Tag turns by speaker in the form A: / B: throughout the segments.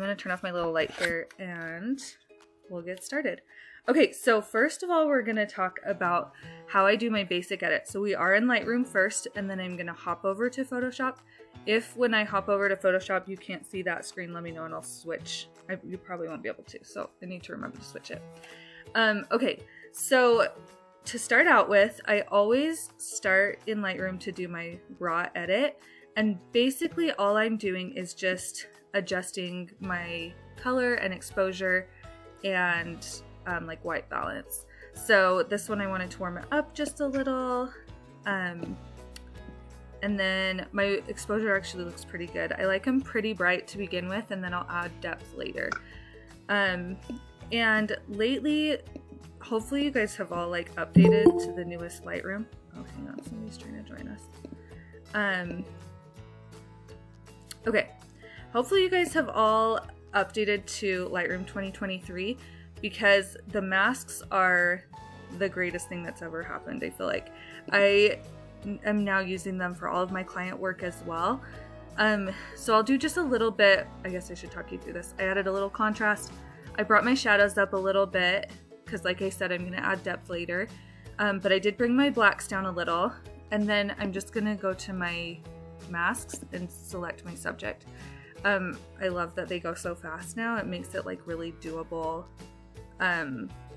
A: going to turn off my little light here and we'll get started. Okay, so first of all, we're going to talk about how I do my basic edit. So we are in Lightroom first, and then I'm going to hop over to Photoshop. If when I hop over to Photoshop, you can't see that screen, let me know and I'll switch. You probably won't be able to, so I need to remember to switch it. Okay, so to start out with, I always start in Lightroom to do my raw edit. And basically all I'm doing is just adjusting my color and exposure and like white balance. So this one I wanted to warm it up just a little. And then my exposure actually looks pretty good. I like them pretty bright to begin with, and then I'll add depth later. And lately, hopefully you guys have all like updated to the newest Lightroom. Oh, hang on, somebody's trying to join us. Okay, hopefully you guys have all updated to Lightroom 2023 because the masks are the greatest thing that's ever happened. I feel like I am now using them for all of my client work as well. So I'll do just a little bit. I guess I should talk you through this. I added a little contrast. I brought my shadows up a little bit because like I said, I'm going to add depth later. But I did bring my blacks down a little, and then I'm just going to go to my masks and select my subject. I love that they go so fast now. It makes it like really doable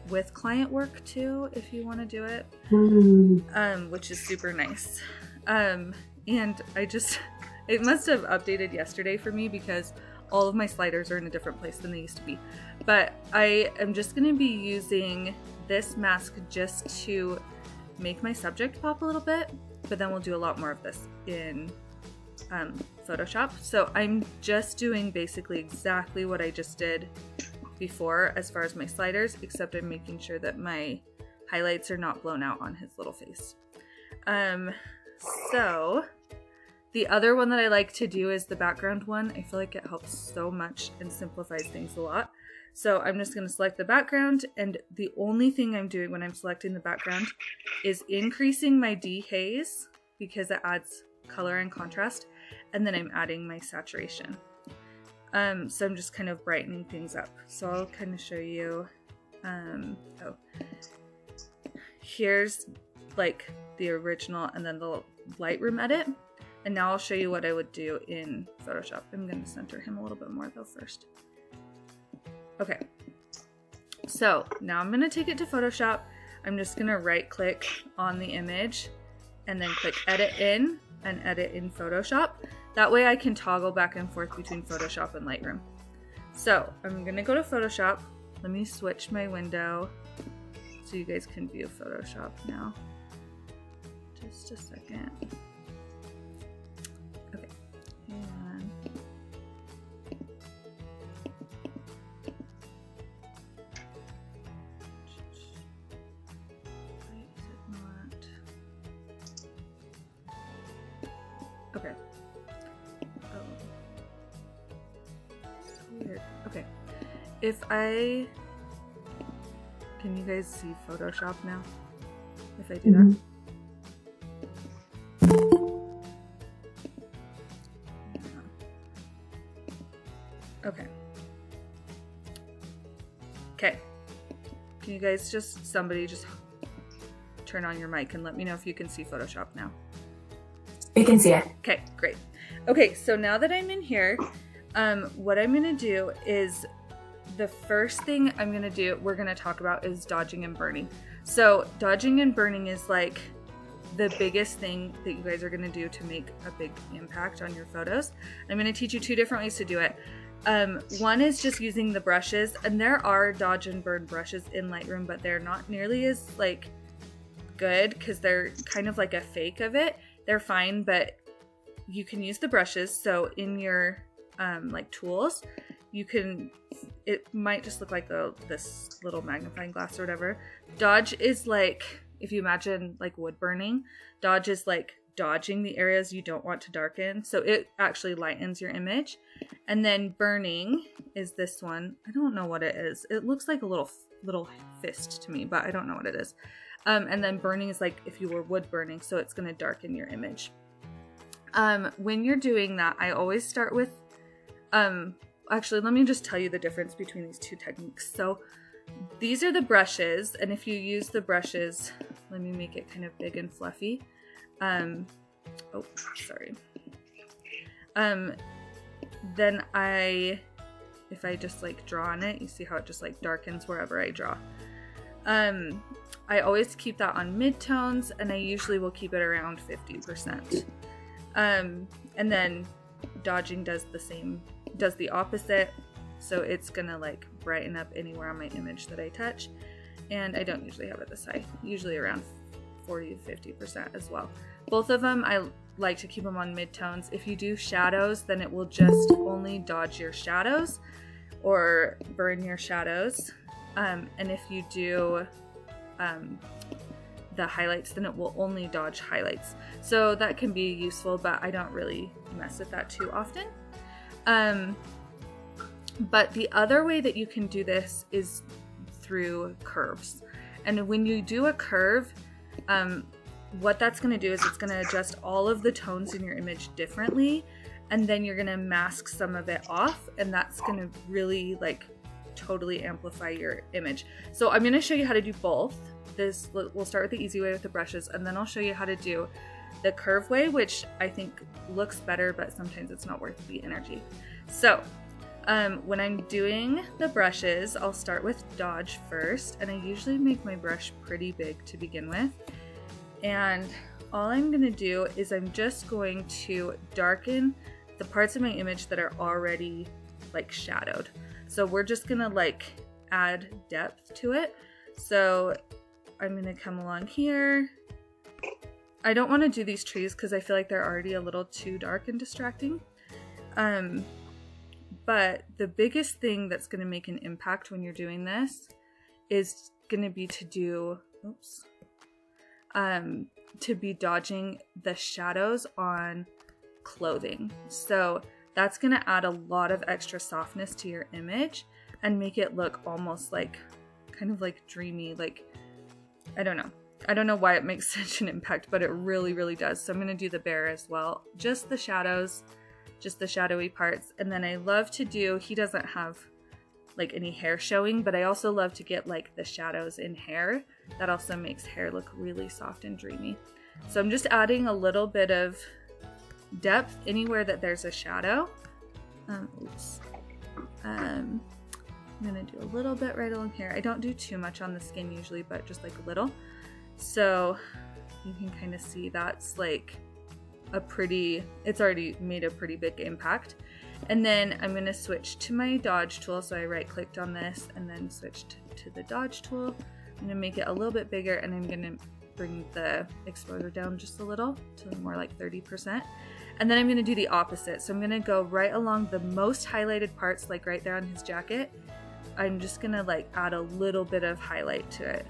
A: with client work too, if you want to do it, which is super nice. And it must have updated yesterday for me because all of my sliders are in a different place than they used to be. But I am just going to be using this mask just to make my subject pop a little bit, but then we'll do a lot more of this in Photoshop. So I'm just doing basically exactly what I just did before as far as my sliders, except I'm making sure that my highlights are not blown out on his little face. So the other one that I like to do is the background one. I feel like it helps so much and simplifies things a lot. So I'm just going to select the background, and the only thing I'm doing when I'm selecting the background is increasing my dehaze because it adds color and contrast, and then I'm adding my saturation. So I'm just kind of brightening things up. So I'll kind of show you, here's like the original and then the Lightroom edit. And now I'll show you what I would do in Photoshop. I'm going to center him a little bit more though first. Okay, so now I'm going to take it to Photoshop. I'm just going to right click on the image and then click edit in and edit in Photoshop. That way I can toggle back and forth between Photoshop and Lightroom. So I'm going to go to Photoshop. Let me switch my window so you guys can view Photoshop now. Just a second. Okay. And okay. Oh. So weird. Okay. Can you guys see Photoshop now? If I do that. Okay. Okay. Can you guys somebody just turn on your mic and let me know if you can see Photoshop now?
B: We can see it.
A: Okay, great. Okay, so now that I'm in here, what I'm gonna do is the first thing we're gonna talk about is dodging and burning. So dodging and burning is like the biggest thing that you guys are gonna do to make a big impact on your photos. I'm gonna teach you two different ways to do it. One is just using the brushes, and there are dodge and burn brushes in Lightroom, but they're not nearly as like good because they're kind of like a fake of it. They're fine, but you can use the brushes. So in your like tools, it might just look like this little magnifying glass or whatever. Dodge is like, if you imagine like wood burning, dodge is like dodging the areas you don't want to darken. So it actually lightens your image. And then burning is this one. I don't know what it is. It looks like a little fist to me, but I don't know what it is. And then burning is like if you were wood burning, so it's going to darken your image. When you're doing that, I always start with actually, let me just tell you the difference between these two techniques. So these are the brushes, and if you use the brushes, let me make it kind of big and fluffy. Oh, sorry. Then if I just like draw on it, you see how it just like darkens wherever I draw. I always keep that on midtones, and I usually will keep it around 50%. And then dodging does the opposite. So it's gonna like brighten up anywhere on my image that I touch. And I don't usually have it this high, usually around 40 to 50% as well. Both of them, I like to keep them on midtones. If you do shadows, then it will just only dodge your shadows or burn your shadows. And if you do the highlights, then it will only dodge highlights. So that can be useful, but I don't really mess with that too often. But the other way that you can do this is through curves. And when you do a curve, what that's going to do is it's going to adjust all of the tones in your image differently, and then you're going to mask some of it off, and that's going to really like totally amplify your image. So I'm going to show you how to do both. We'll start with the easy way with the brushes, and then I'll show you how to do the curve way, which I think looks better, but sometimes it's not worth the energy. So when I'm doing the brushes, I'll start with dodge first, and I usually make my brush pretty big to begin with. And all I'm going to do is I'm just going to darken the parts of my image that are already like shadowed. So we're just going to like add depth to it. So I'm going to come along here. I don't want to do these trees because I feel like they're already a little too dark and distracting. But the biggest thing that's going to make an impact when you're doing this is going to be to be dodging the shadows on clothing. So that's going to add a lot of extra softness to your image and make it look almost like kind of like dreamy, like I don't know why it makes such an impact, but it really, really does. So I'm going to do the bear as well. Just the shadows, just the shadowy parts. And then I love to do, he doesn't have like any hair showing, but I also love to get like the shadows in hair. That also makes hair look really soft and dreamy. So I'm just adding a little bit of depth anywhere that there's a shadow. I'm gonna do a little bit right along here. I don't do too much on the skin usually, but just like a little. So you can kind of see that's like it's already made a pretty big impact. And then I'm going to switch to my dodge tool. So I right clicked on this and then switched to the dodge tool. I'm going to make it a little bit bigger, and I'm going to bring the exposure down just a little to more like 30%. And then I'm going to do the opposite. So I'm going to go right along the most highlighted parts, like right there on his jacket. I'm just going to like add a little bit of highlight to it.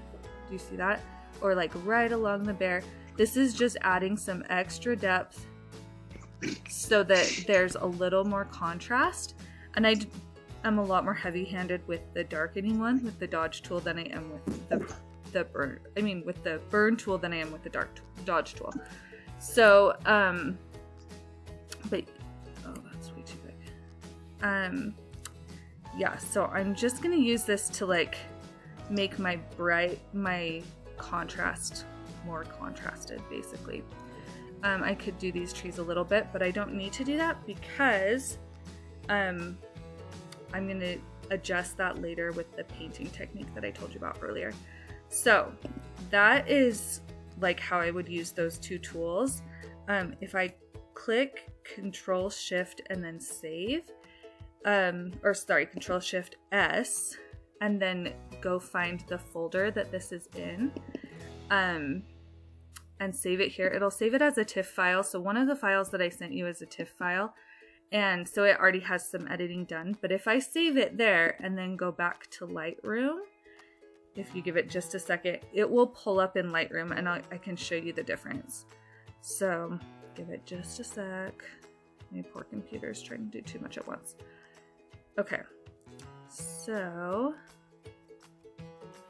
A: Do you see that? Or like right along the bear. This is just adding some extra depth so that there's a little more contrast. And I'm a lot more heavy-handed with the darkening one with the dodge tool than I am with the burn tool than I am with the dodge tool. So that's way too big. Yeah, so I'm just gonna use this to like make my contrast more contrasted, basically. I could do these trees a little bit, but I don't need to do that because I'm going to adjust that later with the painting technique that I told you about earlier. So that is like how I would use those two tools. If I click Control Shift and then save, Control Shift S, and then go find the folder that this is in, and save it here. It'll save it as a TIFF file. So one of the files that I sent you is a TIFF file. And so it already has some editing done. But if I save it there and then go back to Lightroom, if you give it just a second, it will pull up in Lightroom, and I can show you the difference. So give it just a sec. My poor computer's trying to do too much at once. Okay.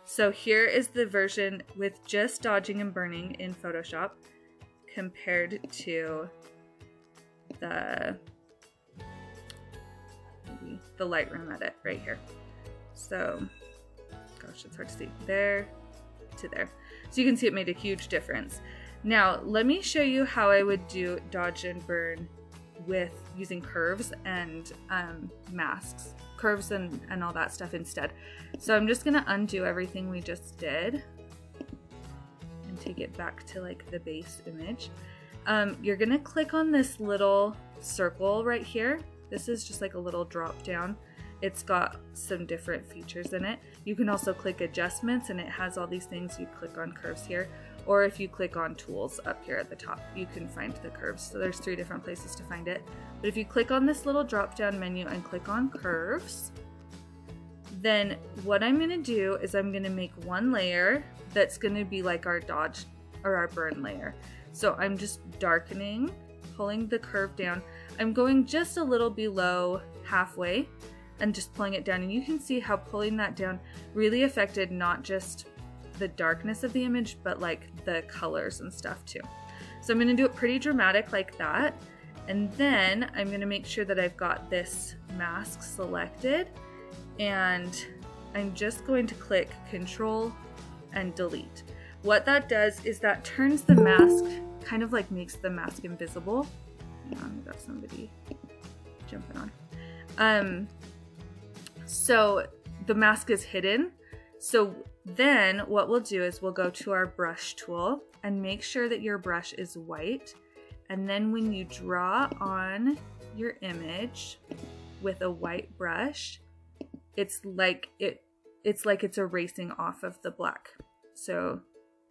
A: So here is the version with just dodging and burning in Photoshop compared to the maybe the Lightroom edit right here. So, gosh, it's hard to see. There to there. So you can see it made a huge difference. Now, let me show you how I would do dodge and burn with using curves and masks. Curves and all that stuff instead. So I'm just gonna undo everything we just did and take it back to like the base image. You're gonna click on this little circle right here. This is just like a little drop down. It's got some different features in it. You can also click adjustments and it has all these things. You click on curves here, or if you click on tools up here at the top, you can find the curves. So there's 3 different places to find it. But if you click on this little drop down menu and click on curves, then what I'm gonna do is I'm gonna make one layer that's gonna be like our dodge or our burn layer. So I'm just darkening, pulling the curve down. I'm going just a little below halfway and just pulling it down. And you can see how pulling that down really affected not just the darkness of the image, but like the colors and stuff too. So I'm gonna do it pretty dramatic like that. And then I'm gonna make sure that I've got this mask selected, and I'm just going to click Control and Delete. What that does is that turns the mask, kind of like makes the mask invisible. Hang on, we got somebody jumping on. So the mask is hidden. So then what we'll do is we'll go to our brush tool and make sure that your brush is white. And then when you draw on your image with a white brush, it's like it's erasing off of the black. So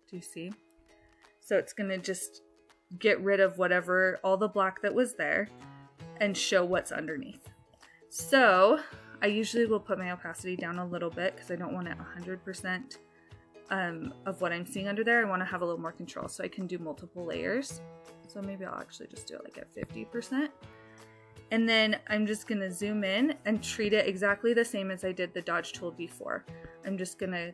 A: do you see? So it's gonna just get rid of whatever, all the black that was there and show what's underneath. So I usually will put my opacity down a little bit because I don't want it 100% of what I'm seeing under there. I want to have a little more control so I can do multiple layers. So maybe I'll actually just do it like at 50%. And then I'm just going to zoom in and treat it exactly the same as I did the dodge tool before. I'm just going to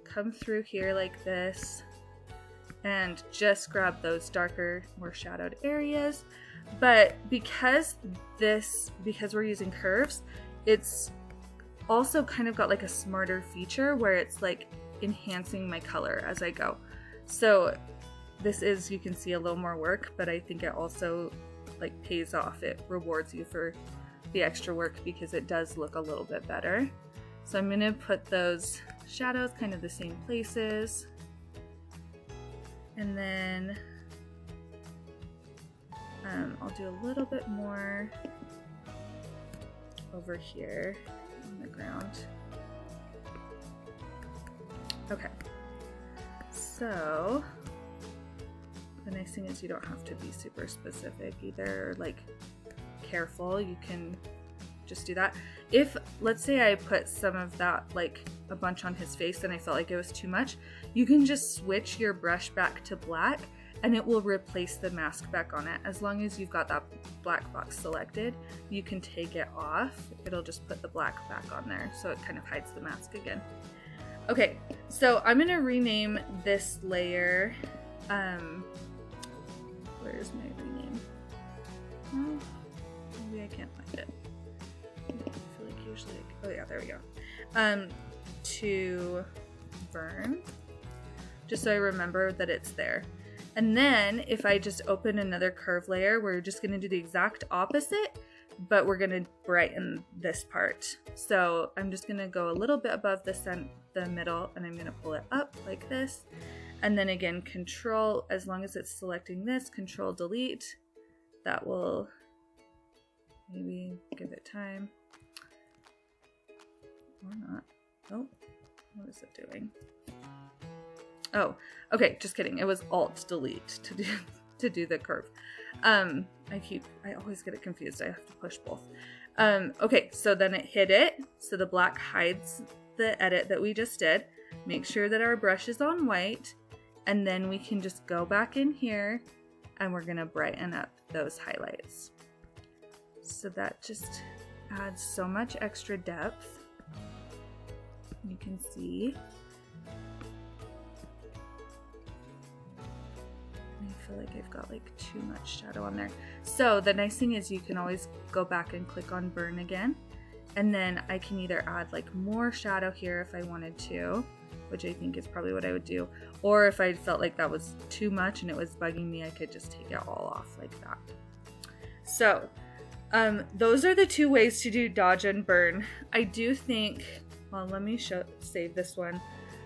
A: come through here like this and just grab those darker, more shadowed areas. But because we're using curves, it's also kind of got like a smarter feature where it's like enhancing my color as I go. So this is, you can see, a little more work, but I think it also like pays off. It rewards you for the extra work because it does look a little bit better. So I'm gonna put those shadows kind of the same places. And then I'll do a little bit more over here on the ground. Okay, so the nice thing is you don't have to be super specific either, or like careful. You can just do that. If, let's say I put some of that, like a bunch on his face and I felt like it was too much, you can just switch your brush back to black and it will replace the mask back on it. As long as you've got that black box selected, you can take it off. It'll just put the black back on there, so it kind of hides the mask again. Okay, so I'm gonna rename this layer, where's my rename? Oh, maybe I can't find it. I feel like usually, oh yeah, there we go. To burn, just so I remember that it's there. And then if I just open another curve layer, we're just gonna do the exact opposite, but we're gonna brighten this part. So I'm just gonna go a little bit above the middle, and I'm gonna pull it up like this. And then again, Control, as long as it's selecting this, Control Delete. That will maybe give it time. Or not. Oh, what is it doing? Oh, okay, just kidding. It was Alt Delete to do the curve. I always get it confused. I have to push both. Okay, so then it hid it. So the black hides the edit that we just did. Make sure that our brush is on white, and then we can just go back in here and we're gonna brighten up those highlights. So that just adds so much extra depth. You can see. I feel like I've got like too much shadow on there. So the nice thing is you can always go back and click on burn again. And then I can either add like more shadow here if I wanted to, which I think is probably what I would do. Or if I felt like that was too much and it was bugging me, I could just take it all off like that. So those are the two ways to do dodge and burn. I do think, well, let me save this one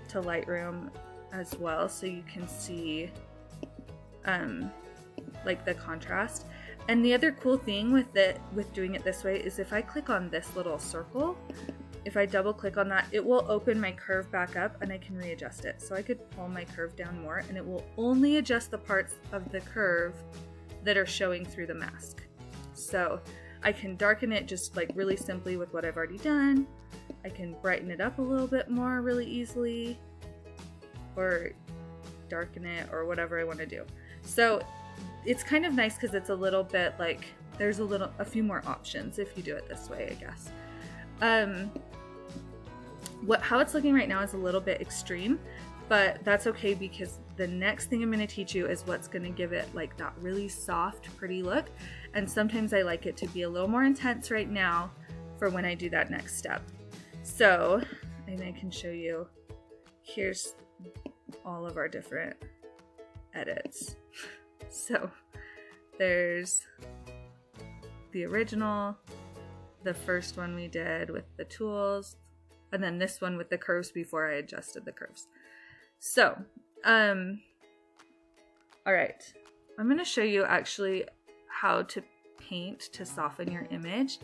A: to Lightroom as well so you can see like the contrast. And the other cool thing with doing it this way is if I click on this little circle, if I double click on that, it will open my curve back up and I can readjust it. So I could pull my curve down more and it will only adjust the parts of the curve that are showing through the mask. So I can darken it just like really simply with what I've already done. I can brighten it up a little bit more really easily, or darken it, or whatever I want to do. So it's kind of nice because it's a little bit like there's a few more options if you do it this way, I guess. How it's looking right now is a little bit extreme, but that's okay because the next thing I'm going to teach you is what's going to give it like that really soft, pretty look. And sometimes I like it to be a little more intense right now for when I do that next step. So, and I can show you, here's all of our different edits. So there's the original, the first one we did with the tools, and then this one with the curves before I adjusted the curves. So, all right, I'm going to show you actually how to paint to soften your image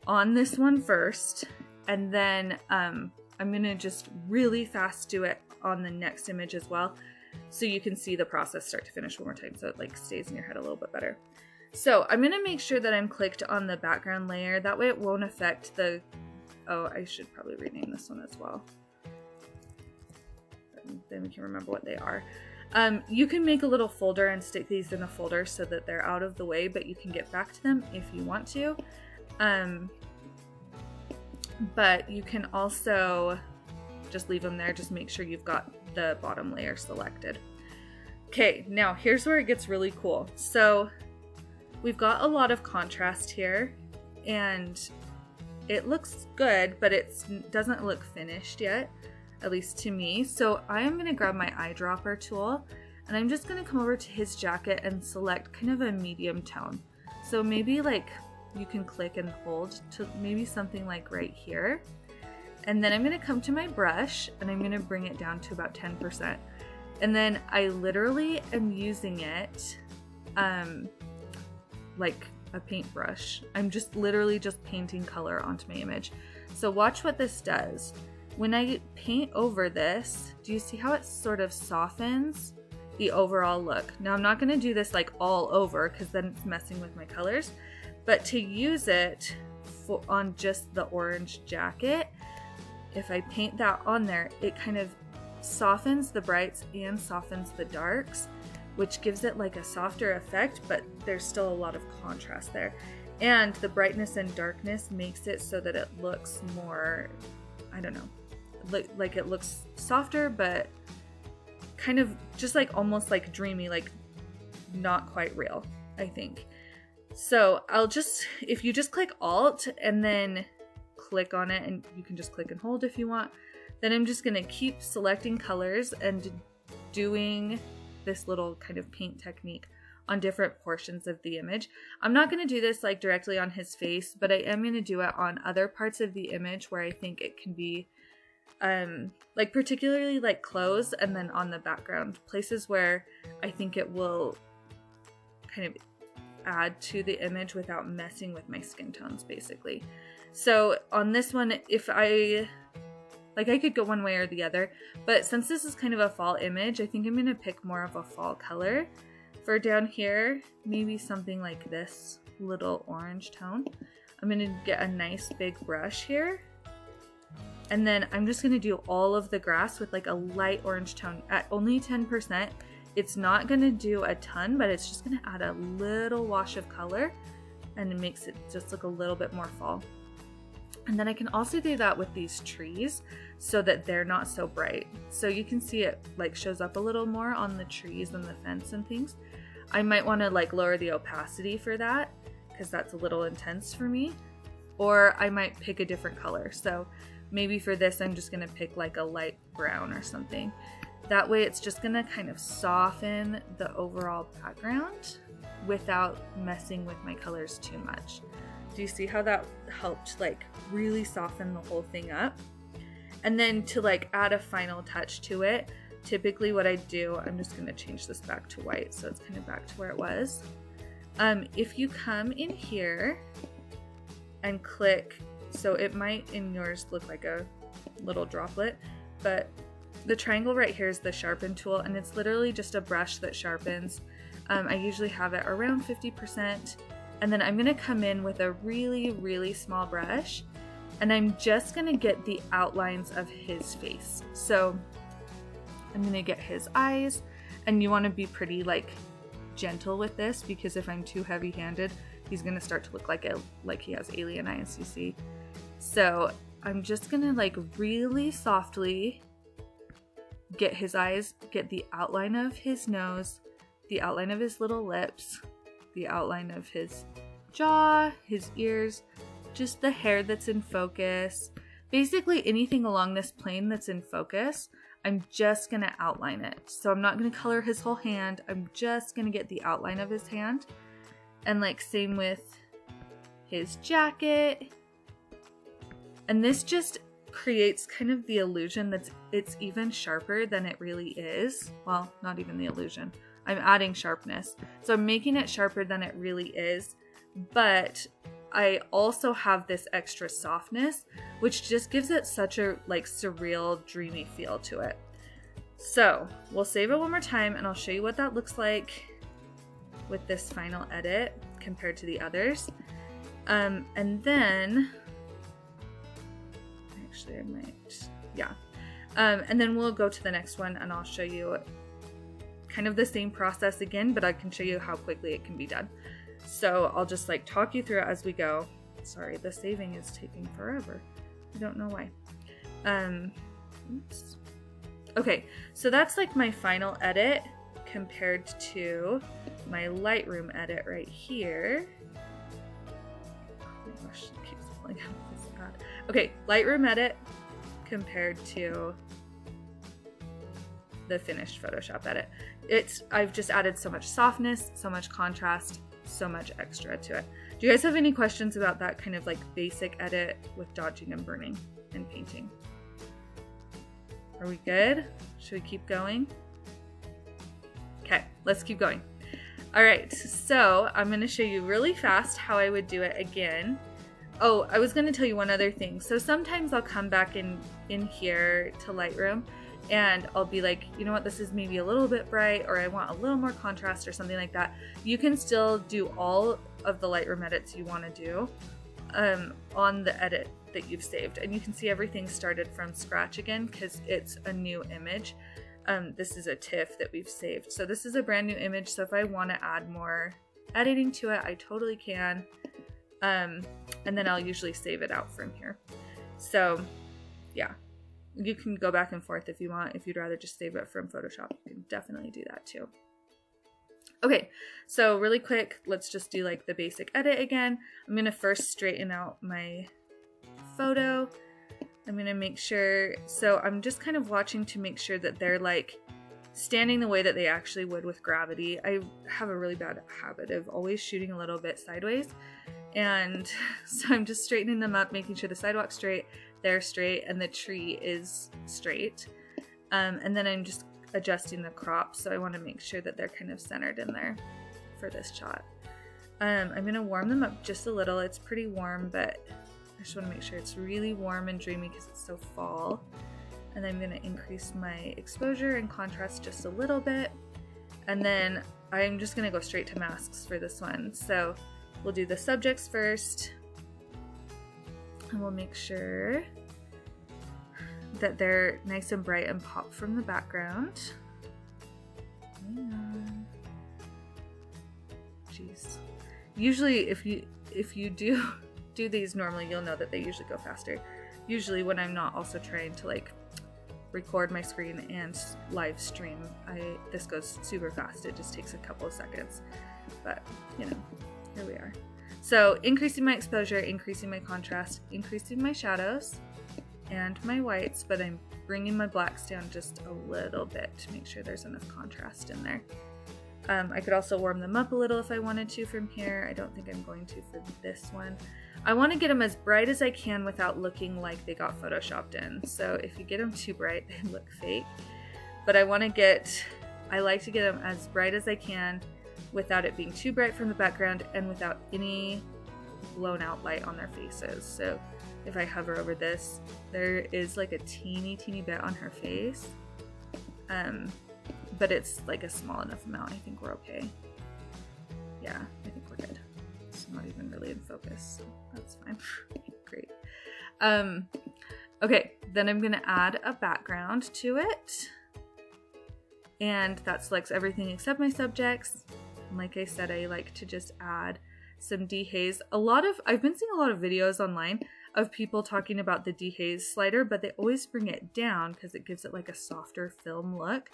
A: on this one first, and then I'm going to just really fast do it on the next image as well, so you can see the process start to finish one more time so it like stays in your head a little bit better. So I'm going to make sure that I'm clicked on the background layer, that way it won't affect the, oh, I should probably rename this one as well. Then we can remember what they are. You can make a little folder and stick these in a folder so that they're out of the way, but you can get back to them if you want to. But you can also just leave them there. Just make sure you've got the bottom layer selected. Okay, now here's where it gets really cool. So we've got a lot of contrast here and it looks good, but it doesn't look finished yet, at least to me. So I am gonna grab my eyedropper tool and I'm just gonna come over to his jacket and select kind of a medium tone. So maybe like you can click and hold to maybe something like right here. And then I'm gonna come to my brush and I'm gonna bring it down to about 10%. And then I literally am using it like a paintbrush. I'm just literally just painting color onto my image. So watch what this does. When I paint over this, do you see how it sort of softens the overall look? Now I'm not gonna do this like all over because then it's messing with my colors, but to use it on just the orange jacket, if I paint that on there, it kind of softens the brights and softens the darks, which gives it like a softer effect, but there's still a lot of contrast there. And the brightness and darkness makes it so that it looks more, I don't know, like it looks softer, but kind of just like almost like dreamy, like not quite real, I think. So I'll just, if you just click Alt and then click on it, and you can just click and hold if you want, then I'm just gonna keep selecting colors and doing this little kind of paint technique on different portions of the image. I'm not gonna do this like directly on his face, but I am gonna do it on other parts of the image where I think it can be like particularly like clothes, and then on the background, places where I think it will kind of add to the image without messing with my skin tones, basically. So on this one, if I could go one way or the other, but since this is kind of a fall image, I think I'm gonna pick more of a fall color for down here, maybe something like this little orange tone. I'm gonna get a nice big brush here, and then I'm just gonna do all of the grass with like a light orange tone at only 10%. It's not gonna do a ton, but it's just gonna add a little wash of color and it makes it just look a little bit more fall. And then I can also do that with these trees so that they're not so bright. So you can see it like shows up a little more on the trees and the fence and things. I might want to like lower the opacity for that because that's a little intense for me. Or I might pick a different color. So maybe for this, I'm just gonna pick like a light brown or something. That way it's just gonna kind of soften the overall background without messing with my colors too much. Do you see how that helped like really soften the whole thing up? And then to like add a final touch to it, typically what I do, I'm just gonna change this back to white so it's kind of back to where it was. If you come in here and click, so it might in yours look like a little droplet, but the triangle right here is the sharpen tool, and it's literally just a brush that sharpens. I usually have it around 50%, and then I'm gonna come in with a really, really small brush, and I'm just gonna get the outlines of his face. So I'm gonna get his eyes, and you wanna be pretty like gentle with this, because if I'm too heavy-handed, he's gonna start to look like he has alien eyes, you see. So I'm just gonna like really softly get his eyes, get the outline of his nose, the outline of his little lips, the outline of his jaw, his ears, just the hair that's in focus. Basically anything along this plane that's in focus, I'm just gonna outline it. So I'm not gonna color his whole hand, I'm just gonna get the outline of his hand. And like same with his jacket. And this just creates kind of the illusion that it's even sharper than it really is. Well, not even the illusion. I'm adding sharpness. So I'm making it sharper than it really is, but I also have this extra softness, which just gives it such a like surreal, dreamy feel to it. So we'll save it one more time and I'll show you what that looks like with this final edit compared to the others. And then, actually I might, yeah. And then we'll go to the next one and I'll show you kind of the same process again, but I can show you how quickly it can be done. So I'll just like talk you through it as we go. Sorry, the saving is taking forever. I don't know why. Oops. Okay, so that's like my final edit compared to my Lightroom edit right here. Oh my gosh, it keeps pulling out this ad. Okay, Lightroom edit compared to the finished Photoshop edit. I've just added so much softness, so much contrast, so much extra to it. Do you guys have any questions about that kind of like basic edit with dodging and burning and painting? Are we good? Should we keep going? Okay, let's keep going. All right, so I'm gonna show you really fast how I would do it again. Oh, I was gonna tell you one other thing. So sometimes I'll come back in here to Lightroom and I'll be like, you know what, this is maybe a little bit bright, or I want a little more contrast or something like that. You can still do all of the Lightroom edits you wanna do on the edit that you've saved. And you can see everything started from scratch again because it's a new image. This is a TIFF that we've saved. So this is a brand new image. So if I want to add more editing to it, I totally can. And then I'll usually save it out from here. So yeah, you can go back and forth if you want. If you'd rather just save it from Photoshop, you can definitely do that too. Okay, so really quick, let's just do like the basic edit again. I'm gonna first straighten out my photo. I'm gonna make sure, so I'm just kind of watching to make sure that they're like standing the way that they actually would with gravity. I have a really bad habit of always shooting a little bit sideways. And so I'm just straightening them up, making sure the sidewalk's straight, they're straight, and the tree is straight. And then I'm just adjusting the crop, so I want to make sure that they're kind of centered in there for this shot. I'm going to warm them up just a little. It's pretty warm, but I just want to make sure it's really warm and dreamy because it's so fall. And then I'm going to increase my exposure and contrast just a little bit. And then I'm just going to go straight to masks for this one. So we'll do the subjects first. And we'll make sure that they're nice and bright and pop from the background. Jeez. Usually if you do these normally, you'll know that they usually go faster. Usually when I'm not also trying to like record my screen and live stream, this goes super fast. It just takes a couple of seconds, but you know, here we are. So increasing my exposure, increasing my contrast, increasing my shadows and my whites, but I'm bringing my blacks down just a little bit to make sure there's enough contrast in there. I could also warm them up a little if I wanted to from here. I don't think I'm going to for this one. I want to get them as bright as I can without looking like they got photoshopped in. So if you get them too bright, they look fake. But I like to get them as bright as I can without it being too bright from the background and without any blown out light on their faces. So if I hover over this, there is like a teeny bit on her face. But it's like a small enough amount. I think we're okay. Yeah, I think we're good. It's not even really in focus, so that's fine. Great. Okay, then I'm gonna add a background to it. And that selects everything except my subjects. And like I said, I like to just add some dehaze. I've been seeing a lot of videos online of people talking about the dehaze slider, but they always bring it down because it gives it like a softer film look.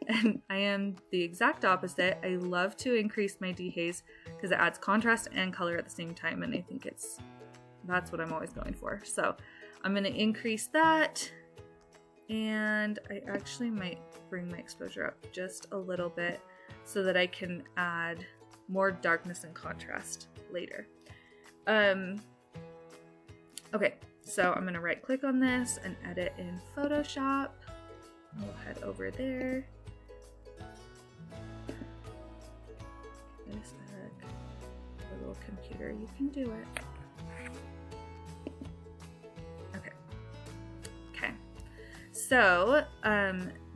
A: And I am the exact opposite. I love to increase my dehaze because it adds contrast and color at the same time, and I think that's what I'm always going for. So I'm going to increase that, and I actually might bring my exposure up just a little bit so that I can add more darkness and contrast later. Okay, so I'm going to right click on this and edit in Photoshop. We'll head over there. Is that a little computer? You can do it. Okay. So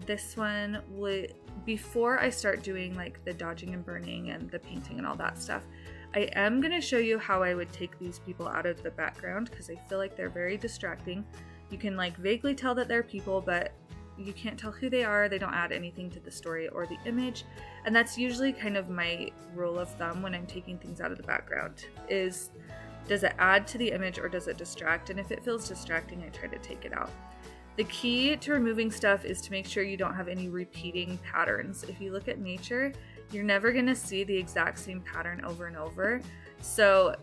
A: this one would, before I start doing like the dodging and burning and the painting and all that stuff, I am going to show you how I would take these people out of the background because I feel like they're very distracting. You can like vaguely tell that they're people, but you can't tell who they are. They don't add anything to the story or the image. And that's usually kind of my rule of thumb when I'm taking things out of the background is, does it add to the image or does it distract? And if it feels distracting, I try to take it out. The key to removing stuff is to make sure you don't have any repeating patterns. If you look at nature, you're never going to see the exact same pattern over and over. So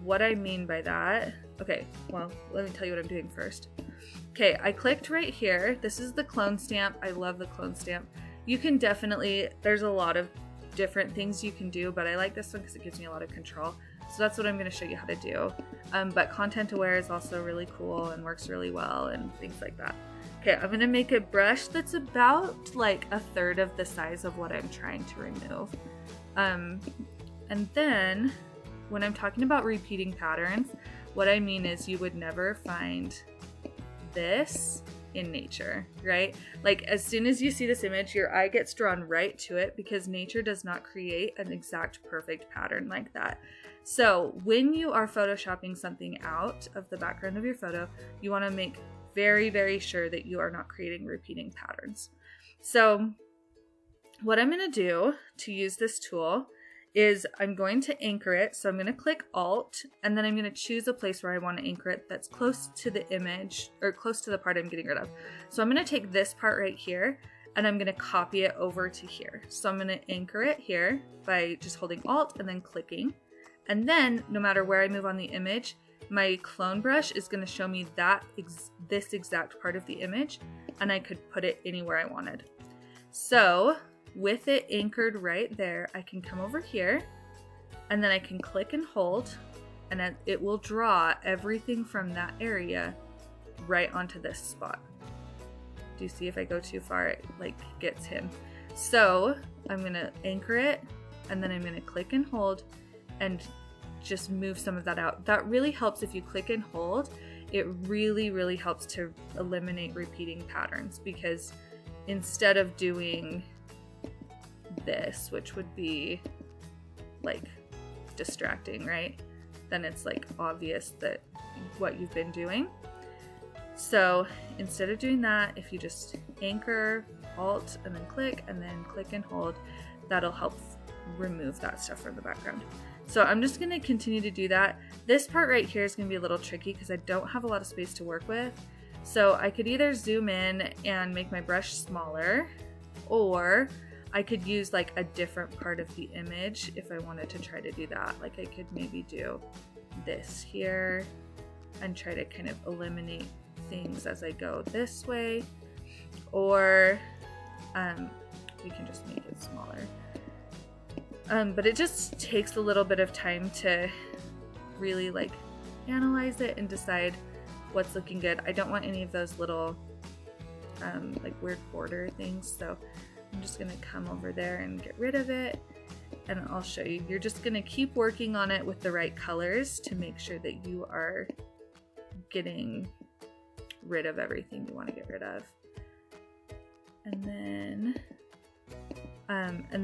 A: what I mean by that, okay, well, let me tell you what I'm doing first. Okay, I clicked right here. This is the clone stamp. I love the clone stamp. You can definitely, there's a lot of different things you can do, but I like this one because it gives me a lot of control. So that's what I'm going to show you how to do. But content aware is also really cool and works really well and things like that. Okay, I'm going to make a brush that's about like a third of the size of what I'm trying to remove. And then when I'm talking about repeating patterns, what I mean is you would never find this in nature, right? Like as soon as you see this image, your eye gets drawn right to it because nature does not create an exact perfect pattern like that. So when you are photoshopping something out of the background of your photo, you want to make very, very sure that you are not creating repeating patterns. So what I'm going to do to use this tool is I'm going to anchor it. So I'm going to click Alt, and then I'm going to choose a place where I want to anchor it that's close to the image or close to the part I'm getting rid of. So I'm going to take this part right here and I'm going to copy it over to here. So I'm going to anchor it here by just holding Alt and then clicking. And then no matter where I move on the image, my clone brush is going to show me this exact part of the image, and I could put it anywhere I wanted. So with it anchored right there, I can come over here and then I can click and hold, and it will draw everything from that area right onto this spot. Do you see if I go too far, it like gets him. So I'm going to anchor it and then I'm going to click and hold and just move some of that out. That really helps if you click and hold. It really, really helps to eliminate repeating patterns, because instead of doing this, which would be like distracting, right? Then it's like obvious that what you've been doing. So instead of doing that, if you just anchor, Alt, and then click and hold, that'll help remove that stuff from the background. So I'm just going to continue to do that. This part right here is going to be a little tricky because I don't have a lot of space to work with. So I could either zoom in and make my brush smaller, or I could use like a different part of the image if I wanted to try to do that. Like I could maybe do this here and try to kind of eliminate things as I go this way, or we can just make it smaller. But it just takes a little bit of time to really like analyze it and decide what's looking good. I don't want any of those little like weird border things, so I'm just gonna come over there and get rid of it, and I'll show you. You're just gonna keep working on it with the right colors to make sure that you are getting rid of everything you want to get rid of. And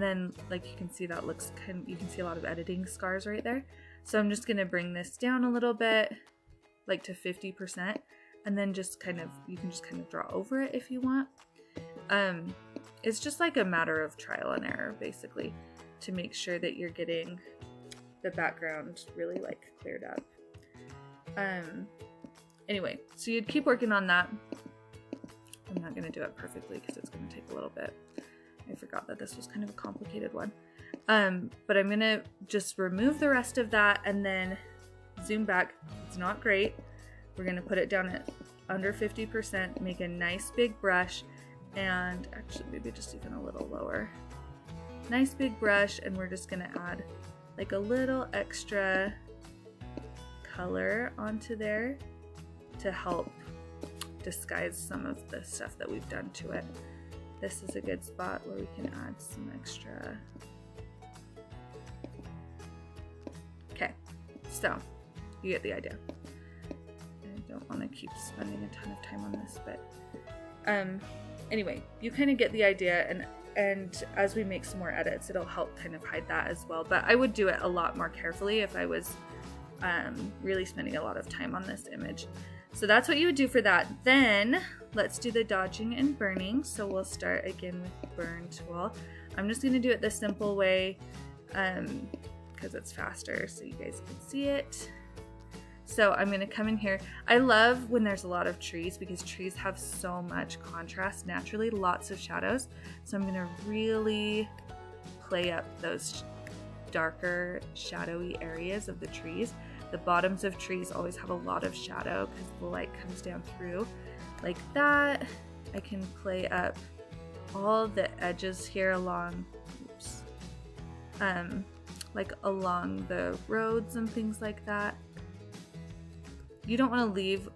A: then like you can see that looks you can see a lot of editing scars right there. So I'm just gonna bring this down a little bit, like to 50%, and then just you can just kind of draw over it if you want. It's just like a matter of trial and error, basically, to make sure that you're getting the background really like cleared up. Anyway, so you'd keep working on that. I'm not gonna do it perfectly because it's gonna take a little bit. I forgot that this was kind of a complicated one. But I'm gonna just remove the rest of that and then zoom back. It's not great. We're gonna put it down at under 50%, make a nice big brush, and actually maybe just even a little lower. Nice big brush, and we're just gonna add like a little extra color onto there to help disguise some of the stuff that we've done to it. This is a good spot where we can add some extra. Okay, so you get the idea. I don't want to keep spending a ton of time on this, but anyway, you kind of get the idea, and as we make some more edits, it'll help kind of hide that as well. But I would do it a lot more carefully if I was really spending a lot of time on this image. So that's what you would do for that. Then let's do the dodging and burning. So we'll start again with the burn tool. I'm just going to do it the simple way because it's faster so you guys can see it. So I'm going to come in here. I love when there's a lot of trees because trees have so much contrast naturally, lots of shadows. So I'm going to really play up those darker shadowy areas of the trees. The bottoms of trees always have a lot of shadow because the light comes down through like that. I can play up all the edges here along, like along the roads and things like that. You don't want to leave,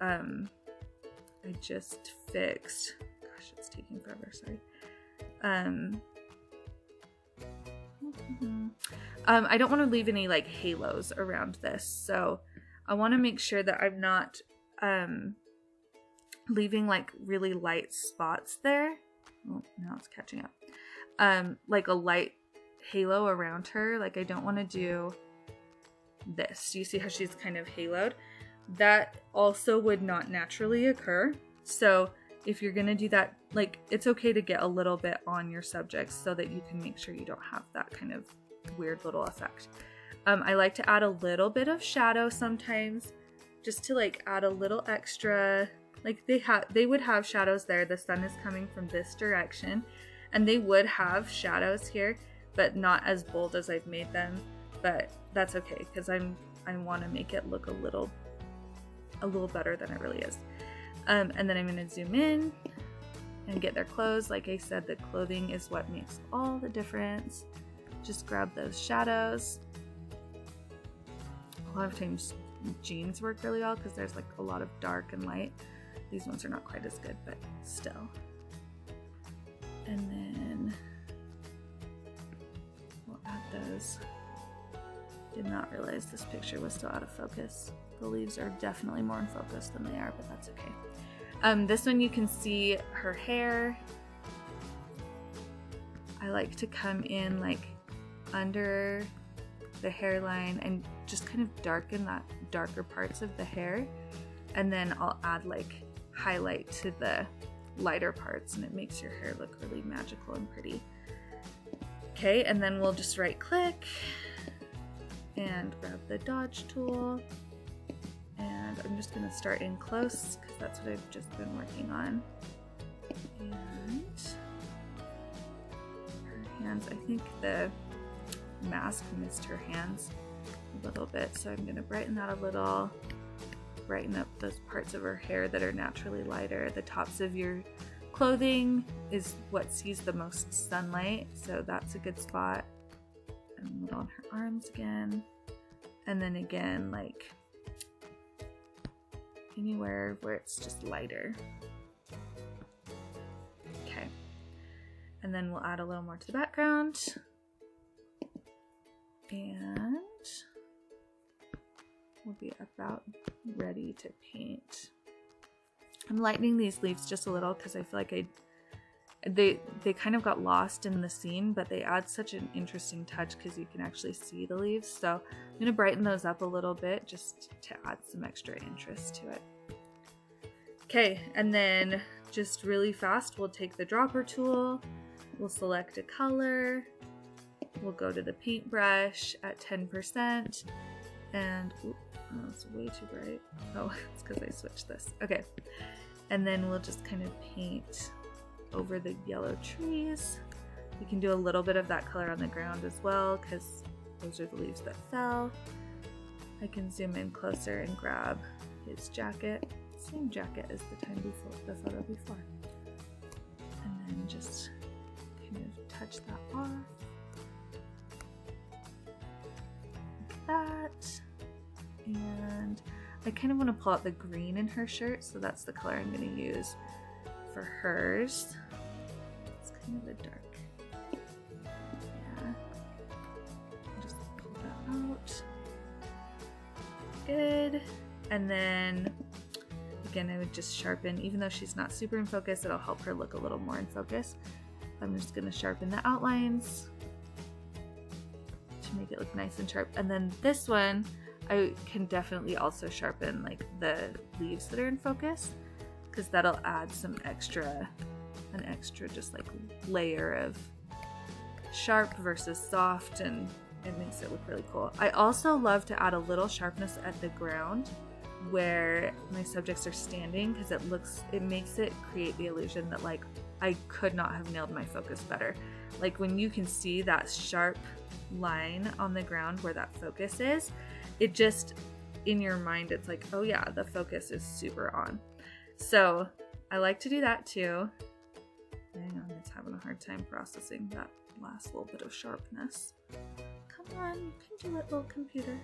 A: I just fixed, gosh, it's taking forever, sorry. I don't want to leave any like halos around this, so I want to make sure that I'm not leaving like really light spots there. Oh, now it's catching up. Like a light halo around her. Like I don't want to do this. You see how she's kind of haloed? That also would not naturally occur. So if you're gonna do that, like it's okay to get a little bit on your subjects so that you can make sure you don't have that kind of weird little effect. I like to add a little bit of shadow sometimes, just to like add a little extra. Like they would have shadows there. The sun is coming from this direction, and they would have shadows here, but not as bold as I've made them. But that's okay because I want to make it look a little better than it really is. And then I'm going to zoom in and get their clothes. Like I said, the clothing is what makes all the difference. Just grab those shadows. A lot of times jeans work really well because there's like a lot of dark and light. These ones are not quite as good, but still. And then we'll add those. Did not realize this picture was still out of focus. The leaves are definitely more in focus than they are, but that's okay. This one you can see her hair. I like to come in like under the hairline and just kind of darken that darker parts of the hair, and then I'll add like highlight to the lighter parts, and it makes your hair look really magical and pretty. Okay, and then we'll just right click and grab the dodge tool, and I'm just going to start in close because that's what I've just been working on. And her hands, I think the mask missed her hands a little bit, so I'm gonna brighten that a little, brighten up those parts of her hair that are naturally lighter. The tops of your clothing is what sees the most sunlight, so that's a good spot. And a little on her arms again, and then again, like anywhere where it's just lighter. Okay, and then we'll add a little more to the background, and we'll be about ready to paint. I'm lightening these leaves just a little because I feel like they kind of got lost in the scene, but they add such an interesting touch because you can actually see the leaves. So I'm going to brighten those up a little bit just to add some extra interest to it. Okay, and then just really fast, we'll take the dropper tool, we'll select a color, we'll go to the paintbrush at 10%, and oh, it's way too bright. Oh, it's because I switched this. Okay, and then we'll just kind of paint over the yellow trees. You can do a little bit of that color on the ground as well because those are the leaves that fell. I can zoom in closer and grab his jacket. Same jacket as the time before, the photo before. And then just kind of touch that off. Like that. And I kind of want to pull out the green in her shirt, so that's the color I'm going to use for hers. It's kind of a dark. Yeah. Just pull that out. Good. And then again, I would just sharpen, even though she's not super in focus, it'll help her look a little more in focus. I'm just going to sharpen the outlines to make it look nice and sharp. And then this one, I can definitely also sharpen like the leaves that are in focus, because that'll add an extra just like layer of sharp versus soft, and it makes it look really cool. I also love to add a little sharpness at the ground where my subjects are standing, because it makes it create the illusion that like I could not have nailed my focus better. Like when you can see that sharp line on the ground where that focus is, it just, in your mind, it's like, oh yeah, the focus is super on. So I like to do that too. Hang on, it's having a hard time processing that last little bit of sharpness. Come on, you can do it, little computer.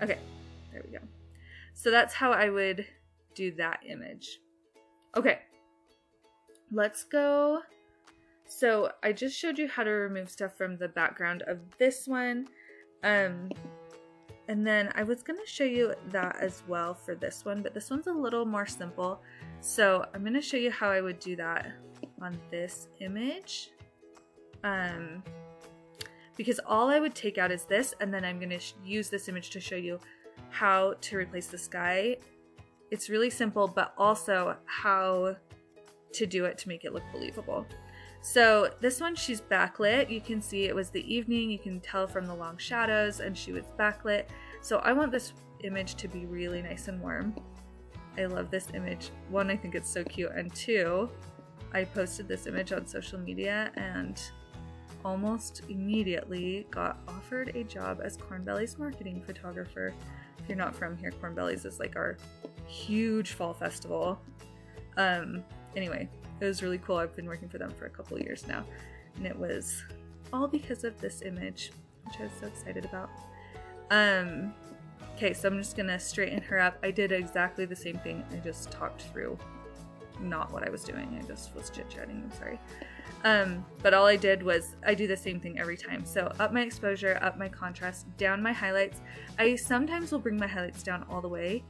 A: Okay, there we go. So that's how I would do that image. Okay, let's go. So I just showed you how to remove stuff from the background of this one. And then I was going to show you that as well for this one, but this one's a little more simple. So I'm going to show you how I would do that on this image. Because all I would take out is this, and then I'm going to use this image to show you how to replace the sky. It's really simple, but also how to do it to make it look believable. So this one, she's backlit. You can see it was the evening. You can tell from the long shadows, and she was backlit. So I want this image to be really nice and warm. I love this image. One, I think it's so cute, and two, I posted this image on social media and almost immediately got offered a job as Cornbelly's marketing photographer. If you're not from here, Cornbelly's is like our huge fall festival. Anyway, it was really cool. I've been working for them for a couple years now, and it was all because of this image, which I was so excited about. Okay, so I'm just gonna straighten her up. I did exactly the same thing. I just talked through not what I was doing. I just was chit-chatting, I'm sorry. But all I did was, I do the same thing every time. So up my exposure, up my contrast, down my highlights. I sometimes will bring my highlights down all the way.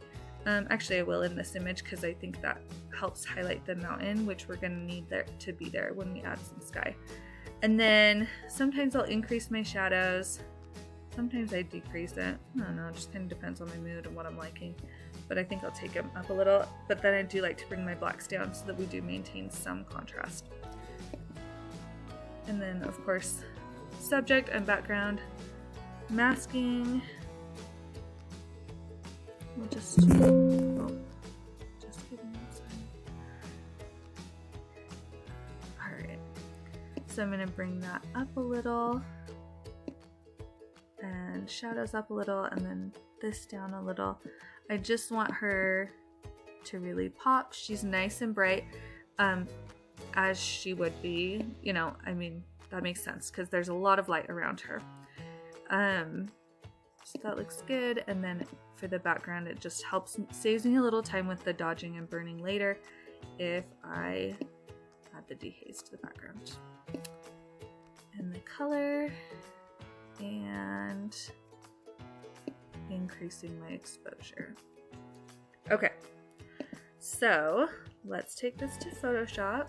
A: Actually, I will in this image because I think that helps highlight the mountain, which we're gonna need there to be there when we add some sky. And then sometimes I'll increase my shadows. Sometimes I decrease it. I don't know, it just kind of depends on my mood and what I'm liking. But I think I'll take them up a little. But then I do like to bring my blacks down so that we do maintain some contrast. And then, of course, subject and background. Masking. We'll just kidding, I'm sorry. So I'm going to bring that up a little and shadows up a little and then this down a little. I just want her to really pop. She's nice and bright, as she would be, you know, I mean, that makes sense because there's a lot of light around her. So that looks good. And then for the background, it just saves me a little time with the dodging and burning later if I add the dehaze to the background. And the color and increasing my exposure. Okay, so let's take this to Photoshop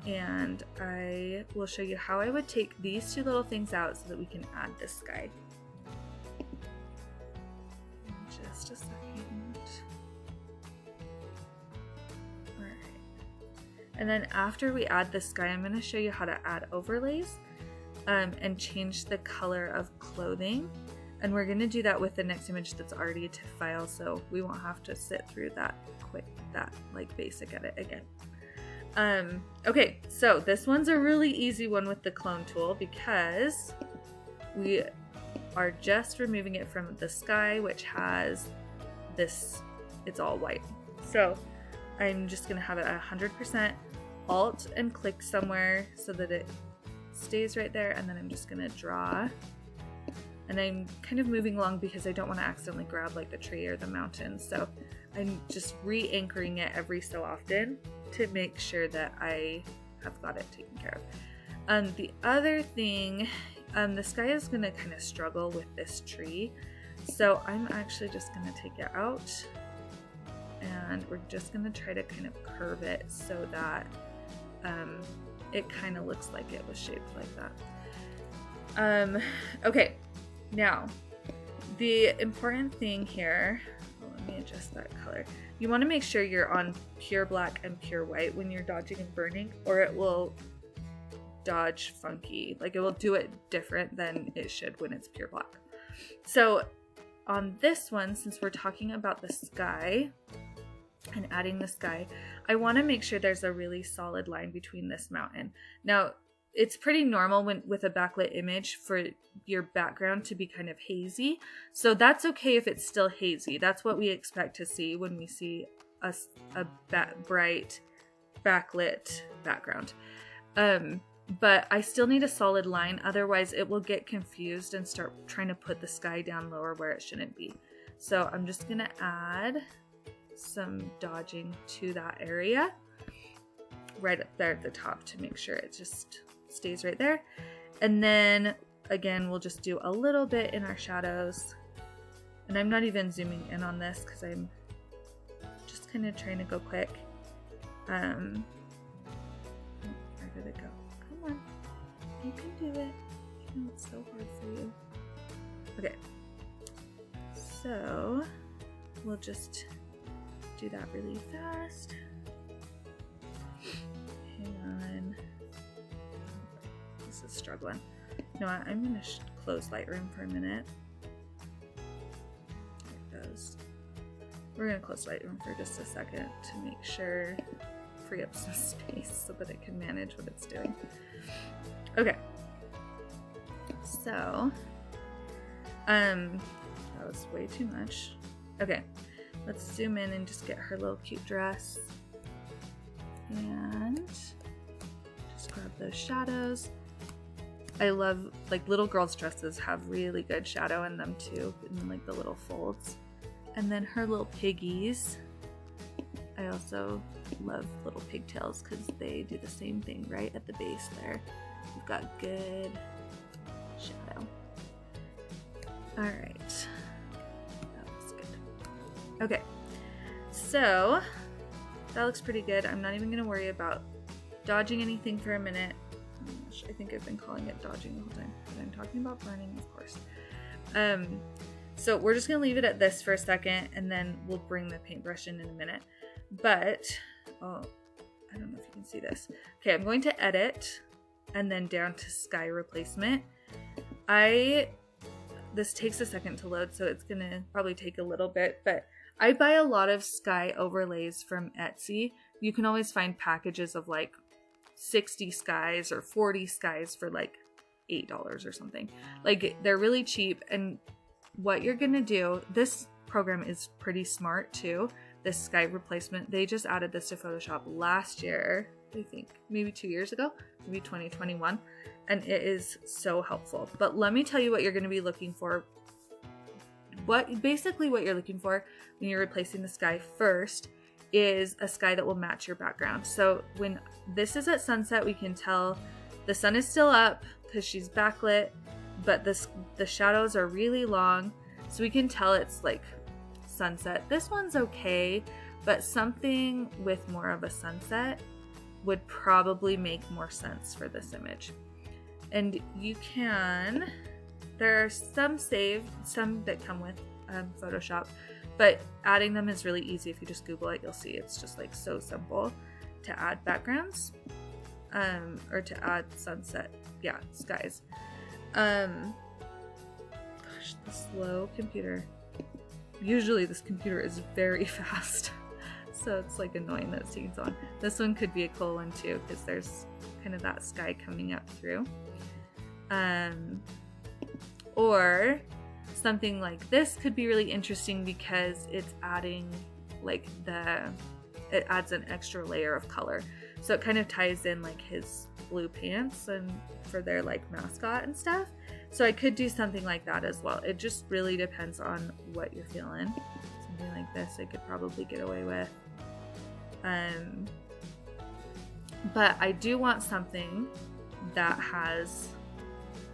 A: and I will show you how I would take these two little things out so that we can add this sky. In just a second. Alright. And then after we add the sky, I'm going to show you how to add overlays and change the color of clothing. And we're going to do that with the next image that's already to file, so we won't have to sit through that like basic edit again. Okay, so this one's a really easy one with the clone tool because we are just removing it from the sky, which has this, it's all white. So I'm just going to have it at 100%, Alt and click somewhere so that it stays right there, and then I'm just going to draw. And I'm kind of moving along because I don't want to accidentally grab like the tree or the mountain. So I'm just re-anchoring it every so often to make sure that I have got it taken care of. The other thing, the sky is going to kind of struggle with this tree. So I'm actually just going to take it out and we're just going to try to kind of curve it so that it kind of looks like it was shaped like that. Okay. Now, the important thing here, let me adjust that color. You want to make sure you're on pure black and pure white when you're dodging and burning, or it will dodge funky. Like it will do it different than it should when it's pure black. So on this one, since we're talking about the sky and adding the sky, I want to make sure there's a really solid line between this mountain. Now, it's pretty normal with a backlit image for your background to be kind of hazy. So that's okay if it's still hazy. That's what we expect to see when we see a bright backlit background. But I still need a solid line. Otherwise it will get confused and start trying to put the sky down lower where it shouldn't be. So I'm just gonna add some dodging to that area right up there at the top to make sure it just stays right there. And then again, we'll just do a little bit in our shadows. And I'm not even zooming in on this because I'm just kind of trying to go quick. Where did it go? Come on. You can do it. I know it's so hard for you. Okay. So we'll just do that really fast. Hang on. This is struggling. You know what? I'm going to close Lightroom for a minute. There it goes. We're going to close Lightroom for just a second to make sure, free up some space so that it can manage what it's doing. Okay. So, that was way too much. Okay. Let's zoom in and just get her little cute dress. And just grab those shadows. I love, like, little girls' dresses have really good shadow in them too, in like the little folds. And then her little piggies. I also love little pigtails because they do the same thing right at the base there. We've got good shadow. Alright. That looks good. Okay. So, that looks pretty good. I'm not even going to worry about dodging anything for a minute. Oh gosh, I think I've been calling it dodging the whole time, but I'm talking about burning, of course. So we're just going to leave it at this for a second, and then we'll bring the paintbrush in a minute. But, oh, I don't know if you can see this. Okay, I'm going to edit, and then down to sky replacement. This takes a second to load, so it's going to probably take a little bit, but I buy a lot of sky overlays from Etsy. You can always find packages of like 60 skies or 40 skies for like $8 or something. Like, they're really cheap. And what you're gonna do, this program is pretty smart too. This sky replacement, they just added this to Photoshop last year, I think maybe 2 years ago, maybe 2021, and it is so helpful. But let me tell you what you're going to be looking for. Basically what you're looking for when you're replacing the sky first is a sky that will match your background. So when this is at sunset, we can tell the sun is still up because she's backlit, but the shadows are really long, so we can tell it's like sunset. This one's okay, but something with more of a sunset would probably make more sense for this image. And you can, there are some saved, some that come with Photoshop, but adding them is really easy. If you just Google it, you'll see it's just like so simple to add backgrounds, or to add sunset, skies. Gosh, the slow computer. Usually this computer is very fast, so it's like annoying that it's taking so long. This one could be a cool one too, because there's kind of that sky coming up through. Or something like this could be really interesting because it's adding like it adds an extra layer of color. So it kind of ties in like his blue pants and for their like mascot and stuff. So I could do something like that as well. It just really depends on what you're feeling. Something like this I could probably get away with. But I do want something that has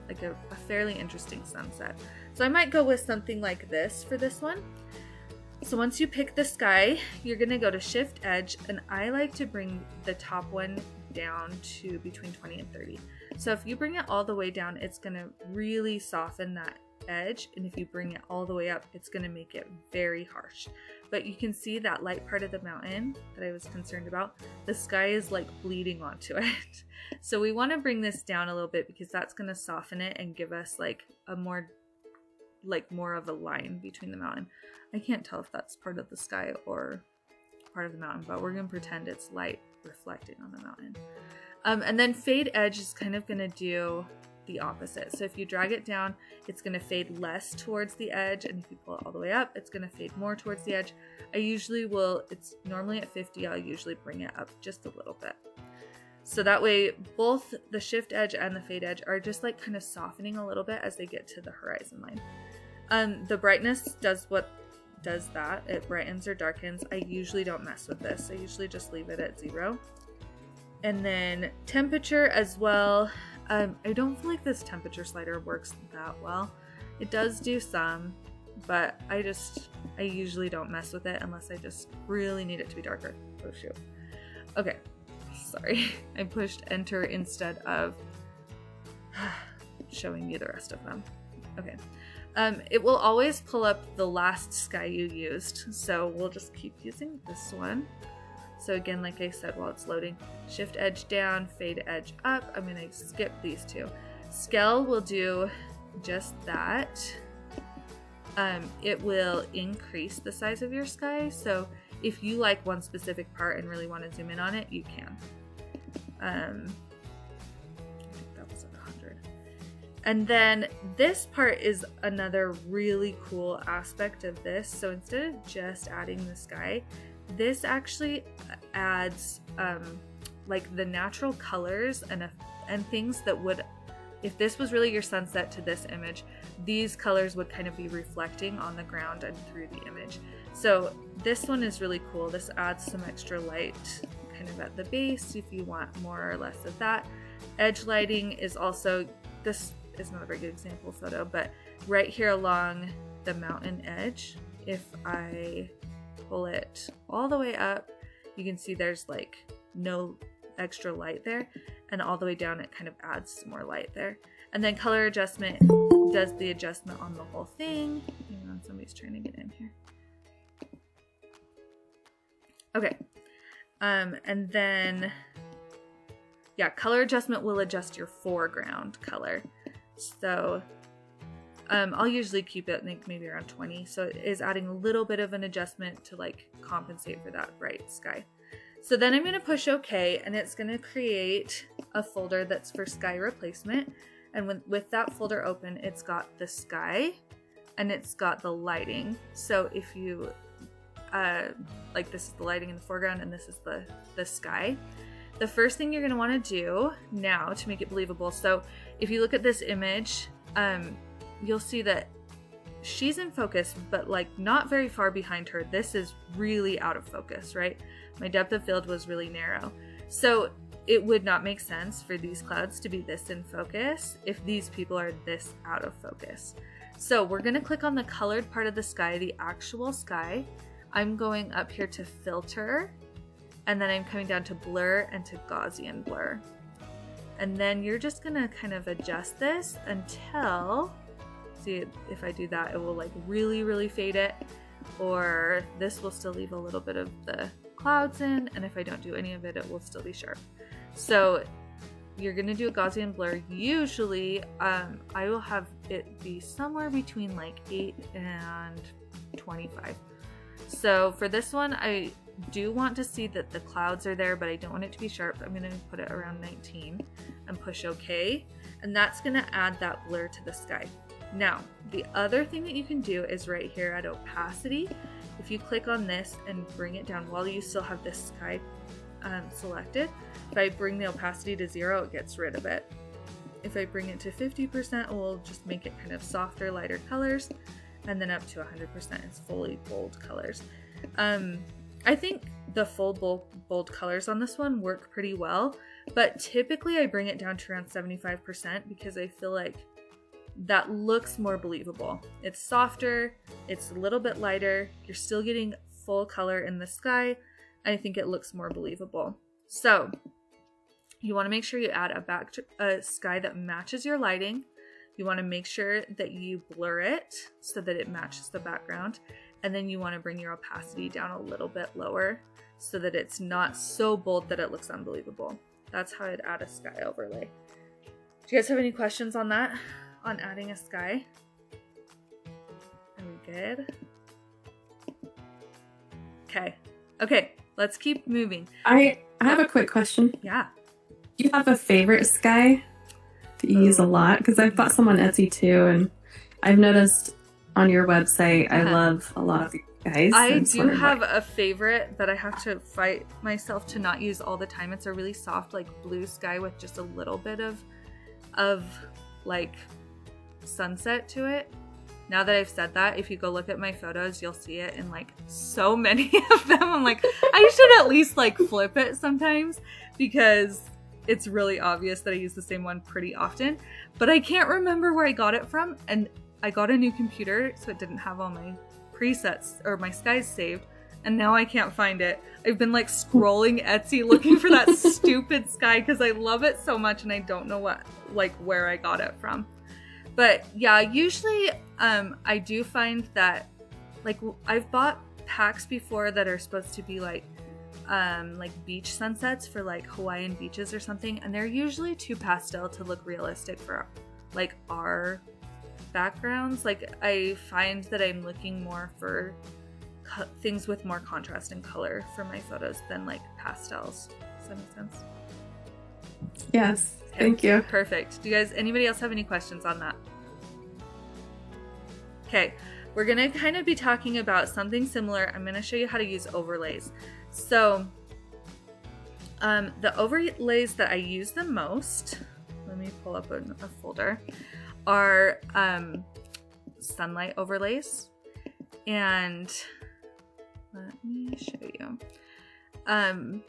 A: like a fairly interesting sunset. So I might go with something like this for this one. So once you pick the sky, you're gonna go to Shift Edge, and I like to bring the top one down to between 20 and 30. So if you bring it all the way down, it's gonna really soften that edge, and if you bring it all the way up, it's gonna make it very harsh. But you can see that light part of the mountain that I was concerned about, the sky is like bleeding onto it. So we wanna bring this down a little bit because that's gonna soften it and give us like a more of a line between the mountain. I can't tell if that's part of the sky or part of the mountain, but we're gonna pretend it's light reflecting on the mountain. And then Fade Edge is kind of gonna do the opposite. So if you drag it down, it's gonna fade less towards the edge, and if you pull it all the way up, it's gonna fade more towards the edge. It's normally at 50, I'll usually bring it up just a little bit. So that way, both the Shift Edge and the Fade Edge are just like kind of softening a little bit as they get to the horizon line. The brightness does that. It brightens or darkens. I usually don't mess with this. I usually just leave it at 0. And then temperature as well. I don't feel like this temperature slider works that well. It does do some, but I usually don't mess with it unless I just really need it to be darker. Oh shoot. Okay, sorry. I pushed enter instead of showing you the rest of them. Okay. It will always pull up the last sky you used, so we'll just keep using this one. So again, like I said, while it's loading, Shift Edge down, Fade Edge up. I'm going to skip these two. Scale will do just that. It will increase the size of your sky, so if you like one specific part and really want to zoom in on it, you can. I think that was at 100. And then this part is another really cool aspect of this. So instead of just adding the sky, this actually adds like the natural colors and things that would, if this was really your sunset to this image, these colors would kind of be reflecting on the ground and through the image. So this one is really cool. This adds some extra light kind of at the base if you want more or less of that. Edge lighting is also, this is not a very good example photo, but right here along the mountain edge, if I pull it all the way up, you can see there's like no extra light there, and all the way down it kind of adds some more light there. And then color adjustment does the adjustment on the whole thing. Hang on, somebody's trying to get in here. Okay, and then yeah, color adjustment will adjust your foreground color. So I'll usually keep it like maybe around 20. So it is adding a little bit of an adjustment to like compensate for that bright sky. So then I'm going to push OK, and it's going to create a folder that's for sky replacement. And with that folder open, it's got the sky and it's got the lighting. So if you, like this is the lighting in the foreground and this is the sky. The first thing you're going to want to do now to make it believable. So if you look at this image, you'll see that she's in focus, but like not very far behind her. This is really out of focus, right? My depth of field was really narrow. So it would not make sense for these clouds to be this in focus if these people are this out of focus. So we're going to click on the colored part of the sky, the actual sky. I'm going up here to filter, and then I'm coming down to blur and to Gaussian blur. And then you're just going to kind of adjust this until, see if I do that, it will like really, really fade it, or this will still leave a little bit of the clouds in, and if I don't do any of it, it will still be sharp. So you're going to do a Gaussian blur. Usually I will have it be somewhere between like 8 and 25. So for this one, I do want to see that the clouds are there, but I don't want it to be sharp. I'm going to put it around 19 and push OK, and that's going to add that blur to the sky. Now, the other thing that you can do is right here at opacity. If you click on this and bring it down while you still have this sky selected, if I bring the opacity to 0, it gets rid of it. If I bring it to 50%, it will just make it kind of softer, lighter colors, and then up to 100%, it's fully bold colors. I think the full bold colors on this one work pretty well, but typically I bring it down to around 75% because I feel like that looks more believable. It's softer, it's a little bit lighter, you're still getting full color in the sky. I think it looks more believable. So you want to make sure you add a sky that matches your lighting. You want to make sure that you blur it so that it matches the background. And then you want to bring your opacity down a little bit lower so that it's not so bold that it looks unbelievable. That's how I'd add a sky overlay. Do you guys have any questions on that? On adding a sky? Are we good? Okay, let's keep moving.
C: I have a quick question.
A: Yeah.
C: Do you have a favorite sky that you use a lot? Because I've bought some on Etsy too, and I've noticed on your website, I love a lot of you guys.
A: I do have a favorite that I have to fight myself to not use all the time. It's a really soft, like blue sky with just a little bit of like sunset to it. Now that I've said that, if you go look at my photos, you'll see it in like so many of them. I'm like, I should at least like flip it sometimes because it's really obvious that I use the same one pretty often, but I can't remember where I got it from. And I got a new computer, so it didn't have all my presets or my skies saved, and now I can't find it. I've been like scrolling Etsy looking for that stupid sky because I love it so much and I don't know where I got it from. But yeah, usually I do find that like I've bought packs before that are supposed to be like beach sunsets for like Hawaiian beaches or something, and they're usually too pastel to look realistic for like our backgrounds. Like I find that I'm looking more for things with more contrast and color for my photos than like pastels. Does that make sense?
C: Yes.
A: Okay,
C: thank you.
A: Perfect. Do you guys, anybody else have any questions on that? Okay, we're gonna kind of be talking about something similar. I'm gonna show you how to use overlays. So the overlays that I use the most, let me pull up a folder, are sunlight overlays. And let me show you.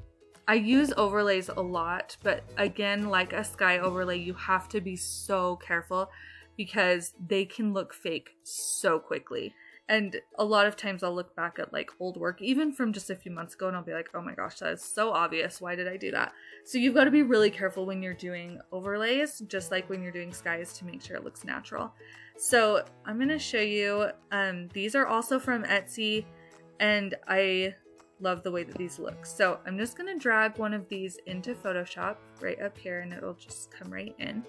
A: I use overlays a lot, but again, like a sky overlay, you have to be so careful because they can look fake so quickly. And a lot of times I'll look back at like old work, even from just a few months ago, and I'll be like, oh my gosh, that is so obvious. Why did I do that? So you've got to be really careful when you're doing overlays, just like when you're doing skies, to make sure it looks natural. So I'm going to show you, these are also from Etsy, and I love the way that these look. So I'm just going to drag one of these into Photoshop right up here, and it'll just come right in.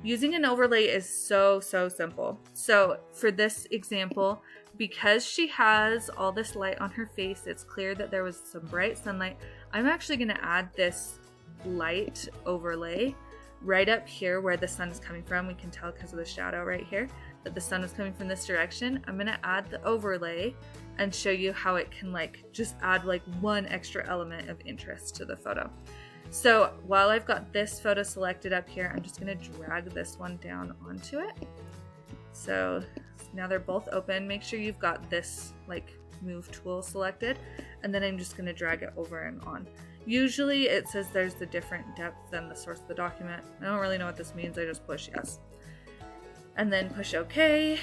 A: Using an overlay is so simple. So for this example, because she has all this light on her face, it's clear that there was some bright sunlight. I'm actually going to add this light overlay right up here where the sun is coming from. We can tell because of the shadow right here that the sun is coming from this direction. I'm going to add the overlay and show you how it can like just add like one extra element of interest to the photo. So while I've got this photo selected up here, I'm just going to drag this one down onto it. So now they're both open. Make sure you've got this like move tool selected, and then I'm just going to drag it over and on. Usually it says there's the different depth than the source of the document. I don't really know what this means. I just push yes. And then push OK.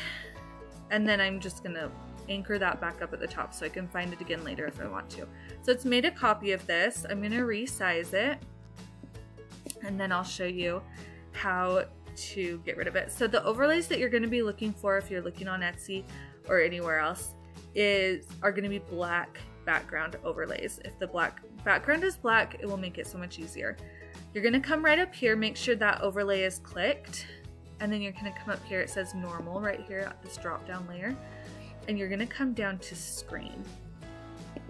A: And then I'm just going to anchor that back up at the top so I can find it again later if I want to. So it's made a copy of this. I'm going to resize it, and then I'll show you how to get rid of it. So the overlays that you're going to be looking for if you're looking on Etsy or anywhere else are going to be black background overlays. If the black background is black, it will make it so much easier. You're going to come right up here, make sure that overlay is clicked, and then you're going to come up here. It says normal right here at this drop down layer, and you're going to come down to screen.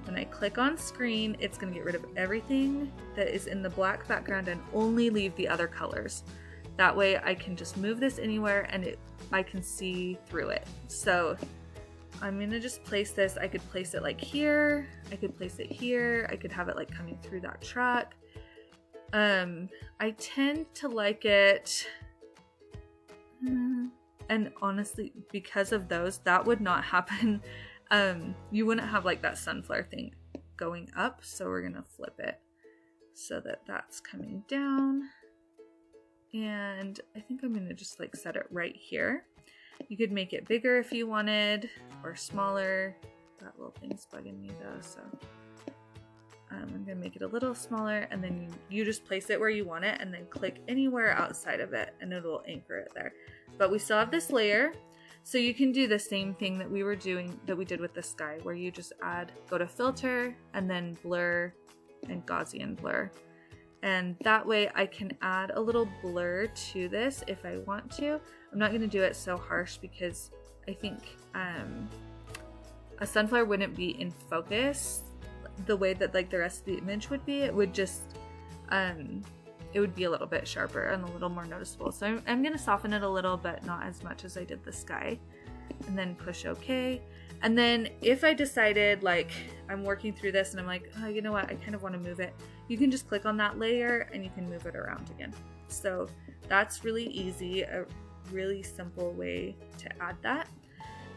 A: When I click on screen, it's going to get rid of everything that is in the black background and only leave the other colors. That way I can just move this anywhere and I can see through it. So I'm going to just place this. I could place it like here. I could place it here. I could have it like coming through that truck. I tend to like it. And honestly, because of those, that would not happen. You wouldn't have like that sun flare thing going up. So we're going to flip it so that that's coming down. And I think I'm going to just like set it right here. You could make it bigger if you wanted, or smaller. That little thing's bugging me though, so I'm going to make it a little smaller, and then you just place it where you want it and then click anywhere outside of it and it'll anchor it there. But we still have this layer, so you can do the same thing that we did with the sky, where you just go to filter and then blur and Gaussian blur. And that way I can add a little blur to this if I want to. I'm not going to do it so harsh because I think a sunflower wouldn't be in focus the way that like the rest of the image would be. It would just, it would be a little bit sharper and a little more noticeable. So I'm going to soften it a little, but not as much as I did the sky. And then push OK. And then if I decided like I'm working through this and I'm like, oh, you know what, I kind of want to move it, you can just click on that layer and you can move it around again. So that's really easy, a really simple way to add that.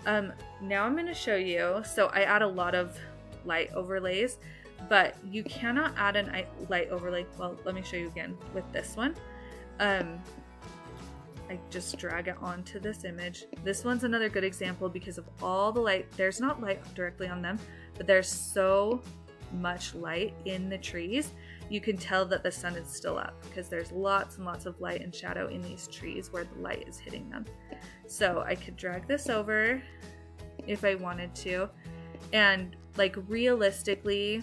A: Now I'm going to show you, so I add a lot of light overlays, but you cannot add a light overlay. Well, let me show you again with this one. I just drag it onto this image. This one's another good example because of all the light. There's not light directly on them, but there's so much light in the trees. You can tell that the sun is still up because there's lots and lots of light and shadow in these trees where the light is hitting them. So I could drag this over if I wanted to, and like realistically,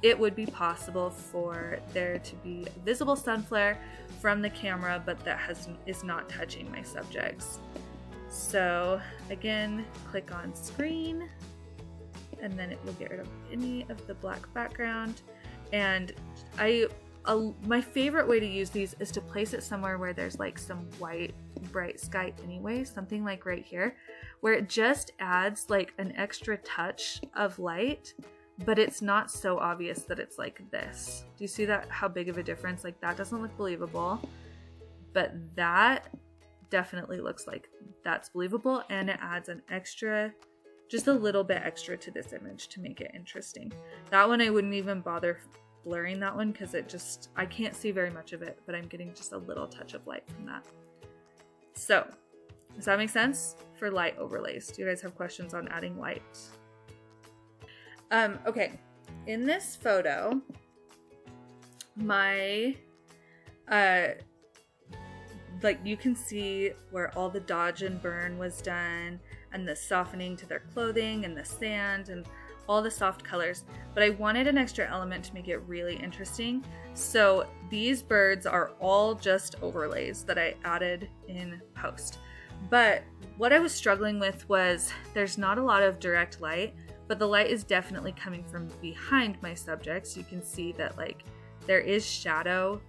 A: it would be possible for there to be a visible sun flare from the camera, but that is not touching my subjects. So again, click on screen, and then it will get rid of any of the black background. And my favorite way to use these is to place it somewhere where there's like some white, bright sky anyway, something like right here, where it just adds like an extra touch of light, but it's not so obvious that it's like this. Do you see that? How big of a difference? Like that doesn't look believable, but that definitely looks like that's believable, and it adds an extra, just a little bit extra to this image to make it interesting. That one I wouldn't even bother blurring that one because I can't see very much of it, but I'm getting just a little touch of light from that. So does that make sense for light overlays? Do you guys have questions on adding light? Okay, in this photo, like you can see where all the dodge and burn was done, and the softening to their clothing and the sand and all the soft colors, but I wanted an extra element to make it really interesting. So these birds are all just overlays that I added in post. But what I was struggling with was there's not a lot of direct light, but the light is definitely coming from behind my subjects. You can see that like there is shadow.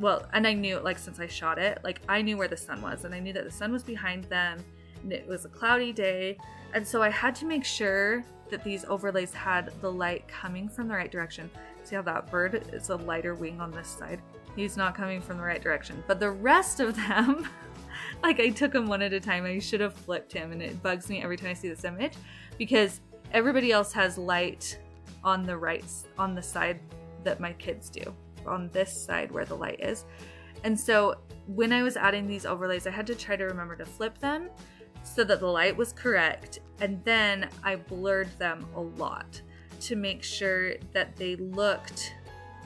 A: Well, and I knew, like, since I shot it, like I knew where the sun was, and I knew that the sun was behind them, and it was a cloudy day. And so I had to make sure that these overlays had the light coming from the right direction. See how that bird is a lighter wing on this side? He's not coming from the right direction. But the rest of them, like I took them one at a time. I should have flipped him, and it bugs me every time I see this image because everybody else has light on the right, on the side that my kids do, on this side where the light is. And so when I was adding these overlays, I had to try to remember to flip them so that the light was correct, and then I blurred them a lot to make sure that they looked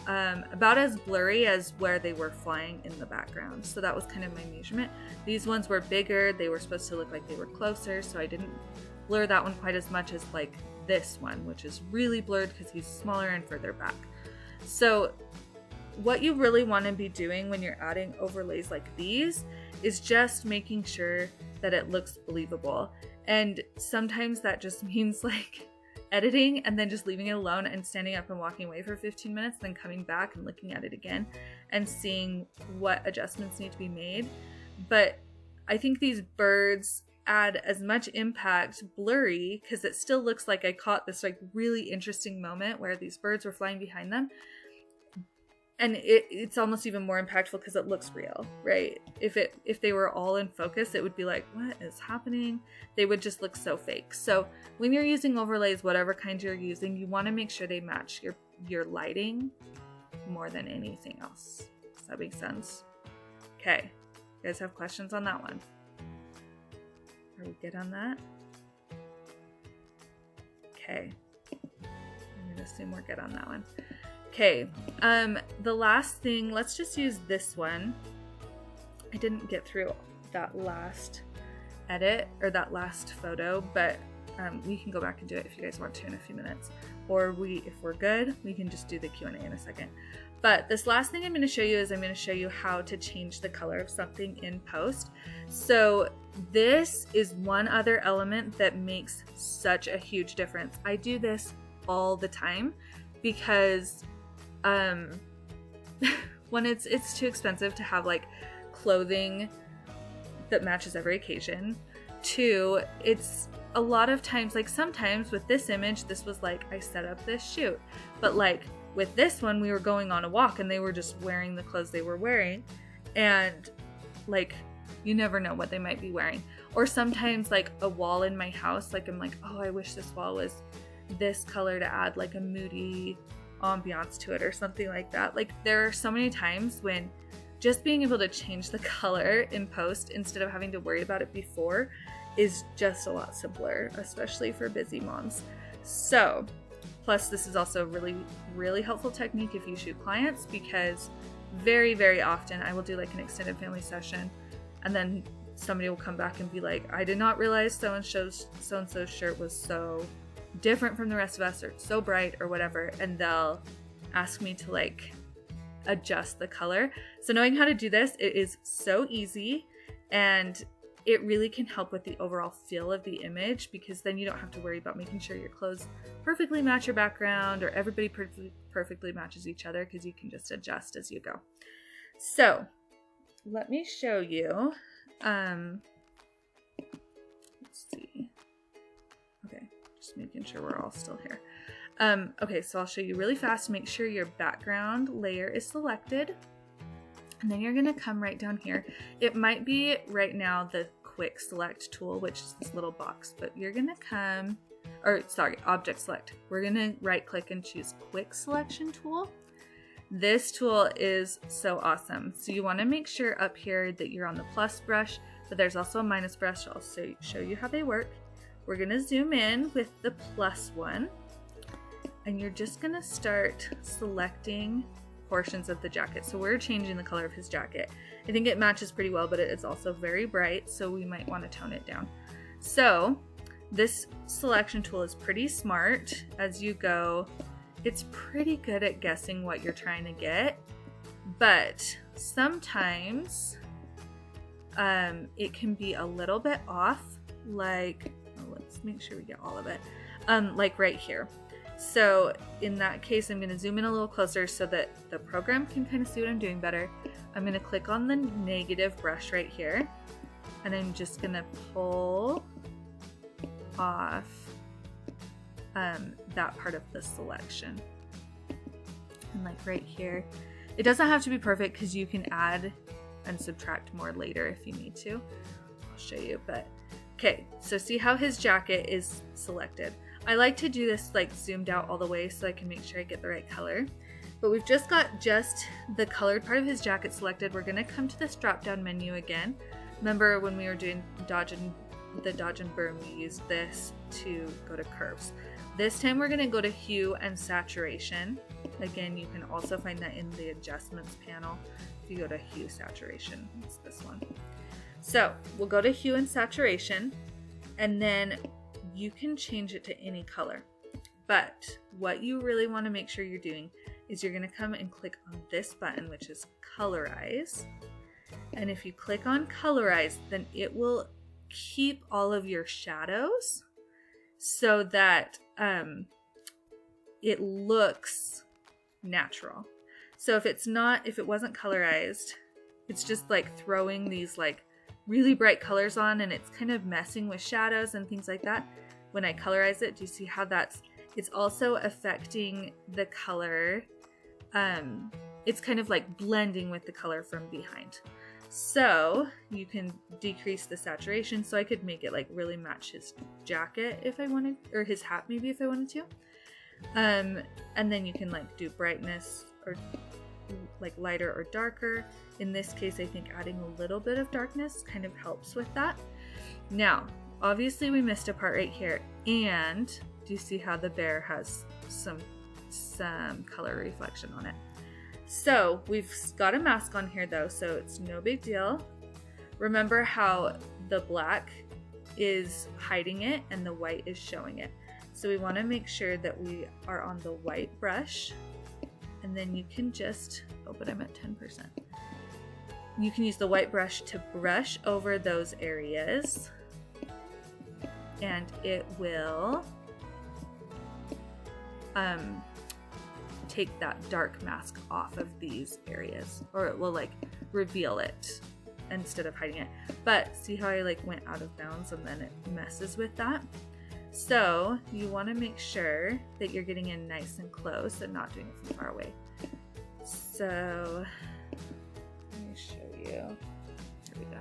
A: about as blurry as where they were flying in the background. So that was kind of my measurement. These ones were bigger, they were supposed to look like they were closer, so I didn't blur that one quite as much as like this one, which is really blurred because he's smaller and further back. So what you really want to be doing when you're adding overlays like these is just making sure that it looks believable. And sometimes that just means like editing and then just leaving it alone and standing up and walking away for 15 minutes, then coming back and looking at it again and seeing what adjustments need to be made. But I think these birds add as much impact blurry because it still looks like I caught this like really interesting moment where these birds were flying behind them. And it's almost even more impactful because it looks real, right? If they were all in focus, it would be like, what is happening? They would just look so fake. So when you're using overlays, whatever kind you're using, you want to make sure they match your lighting more than anything else. Does that make sense? Okay. You guys have questions on that one? Are we good on that? Okay. I'm going to assume we're good on that one. Okay, the last thing, let's just use this one. I didn't get through that last edit or that last photo, but we can go back and do it if you guys want to in a few minutes. Or if we're good, we can just do the Q&A in a second. But this last thing I'm going to show you is I'm going to show you how to change the color of something in post. So this is one other element that makes such a huge difference. I do this all the time because when it's too expensive to have like clothing that matches every occasion. Two, it's a lot of times, like sometimes with this image, this was like I set up this shoot, but like with this one, we were going on a walk and they were just wearing the clothes they were wearing, and like you never know what they might be wearing. Or sometimes like a wall in my house, like I'm like, oh, I wish this wall was this color to add like a moody ambiance to it or something like that. Like there are so many times when just being able to change the color in post instead of having to worry about it before is just a lot simpler, especially for busy moms. So plus this is also really, really helpful technique if you shoot clients, because very, very often I will do like an extended family session and then somebody will come back and be like, I did not realize so-and-so's shirt was so different from the rest of us or so bright or whatever, and they'll ask me to like adjust the color. So knowing how to do this, it is so easy, and it really can help with the overall feel of the image, because then you don't have to worry about making sure your clothes perfectly match your background or everybody perfectly matches each other, because you can just adjust as you go. So let me show you. Let's see. Okay. Just making sure we're all still here. Okay, so I'll show you really fast. Make sure your background layer is selected. And then you're gonna come right down here. It might be right now the quick select tool, which is this little box, but you're gonna come, object select. We're gonna right click and choose quick selection tool. This tool is so awesome. So you wanna make sure up here that you're on the plus brush, but there's also a minus brush. I'll show you how they work. We're gonna zoom in with the plus one, and you're just gonna start selecting portions of the jacket. So we're changing the color of his jacket. I think it matches pretty well, but it is also very bright, so we might want to tone it down. So this selection tool is pretty smart. As you go, it's pretty good at guessing what you're trying to get, but sometimes it can be a little bit off, like, let's make sure we get all of it, like right here. So in that case, I'm going to zoom in a little closer so that the program can kind of see what I'm doing better. I'm going to click on the negative brush right here, and I'm just going to pull off that part of the selection. And like right here, it doesn't have to be perfect because you can add and subtract more later if you need to. I'll show you, but okay, so see how his jacket is selected. I like to do this like zoomed out all the way so I can make sure I get the right color. But we've just got just the colored part of his jacket selected. We're gonna come to this drop down menu again. Remember when we were doing the dodge and burn, we used this to go to curves. This time we're gonna go to hue and saturation. Again, you can also find that in the adjustments panel. If you go to hue saturation, it's this one. So we'll go to hue and saturation, and then you can change it to any color. But what you really want to make sure you're doing is you're going to come and click on this button, which is colorize. And if you click on colorize, then it will keep all of your shadows so that it looks natural. So if it wasn't colorized, it's just like throwing these like really bright colors on, and it's kind of messing with shadows and things like that. When I colorize it, do you see how it's also affecting the color? It's kind of like blending with the color from behind. So you can decrease the saturation, so I could make it like really match his jacket if I wanted, or his hat maybe if I wanted to. And then you can like do brightness or like lighter or darker. In this case, I think adding a little bit of darkness kind of helps with that. Now, obviously we missed a part right here, and do you see how the bear has some color reflection on it? So we've got a mask on here though, so it's no big deal. Remember how the black is hiding it and the white is showing it. So we want to make sure that we are on the white brush, and then you can just, oh, but I'm at 10%. You can use the white brush to brush over those areas, and it will take that dark mask off of these areas, or it will like reveal it instead of hiding it. But see how I like went out of bounds and then it messes with that? So you want to make sure that you're getting in nice and close and not doing it from far away. So let me show you. Here we go.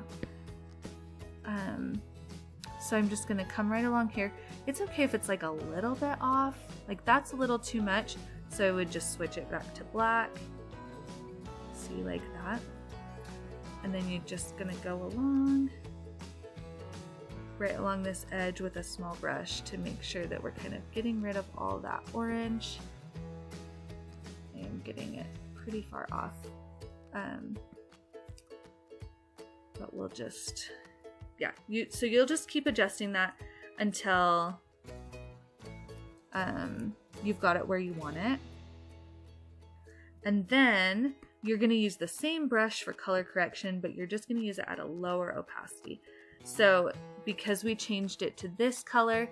A: So I'm just gonna come right along here. It's okay if it's like a little bit off, like that's a little too much. So I would just switch it back to black. See, like that. And then you're just gonna go along, right along this edge with a small brush to make sure that we're kind of getting rid of all that orange. I am getting it pretty far off. But we'll just, yeah, so you'll just keep adjusting that until you've got it where you want it. And then you're going to use the same brush for color correction, but you're just going to use it at a lower opacity. So because we changed it to this color,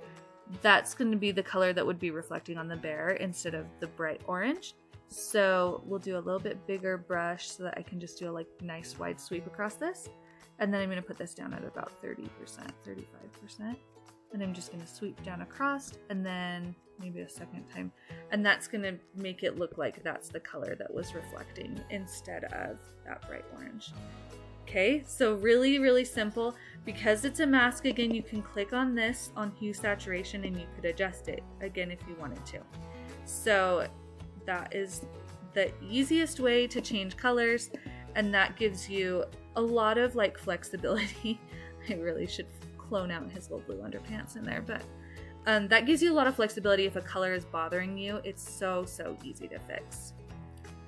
A: that's going to be the color that would be reflecting on the bear instead of the bright orange. So we'll do a little bit bigger brush so that I can just do a like nice wide sweep across this. And then I'm going to put this down at about 30%, 35%. And I'm just going to sweep down across, and then maybe a second time. And that's going to make it look like that's the color that was reflecting instead of that bright orange. Okay, so really, really simple. Because it's a mask, again, you can click on this on hue saturation and you could adjust it again if you wanted to. So that is the easiest way to change colors, and that gives you a lot of like flexibility. I really should clone out his little blue underpants in there, but that gives you a lot of flexibility if a color is bothering you. It's so easy to fix.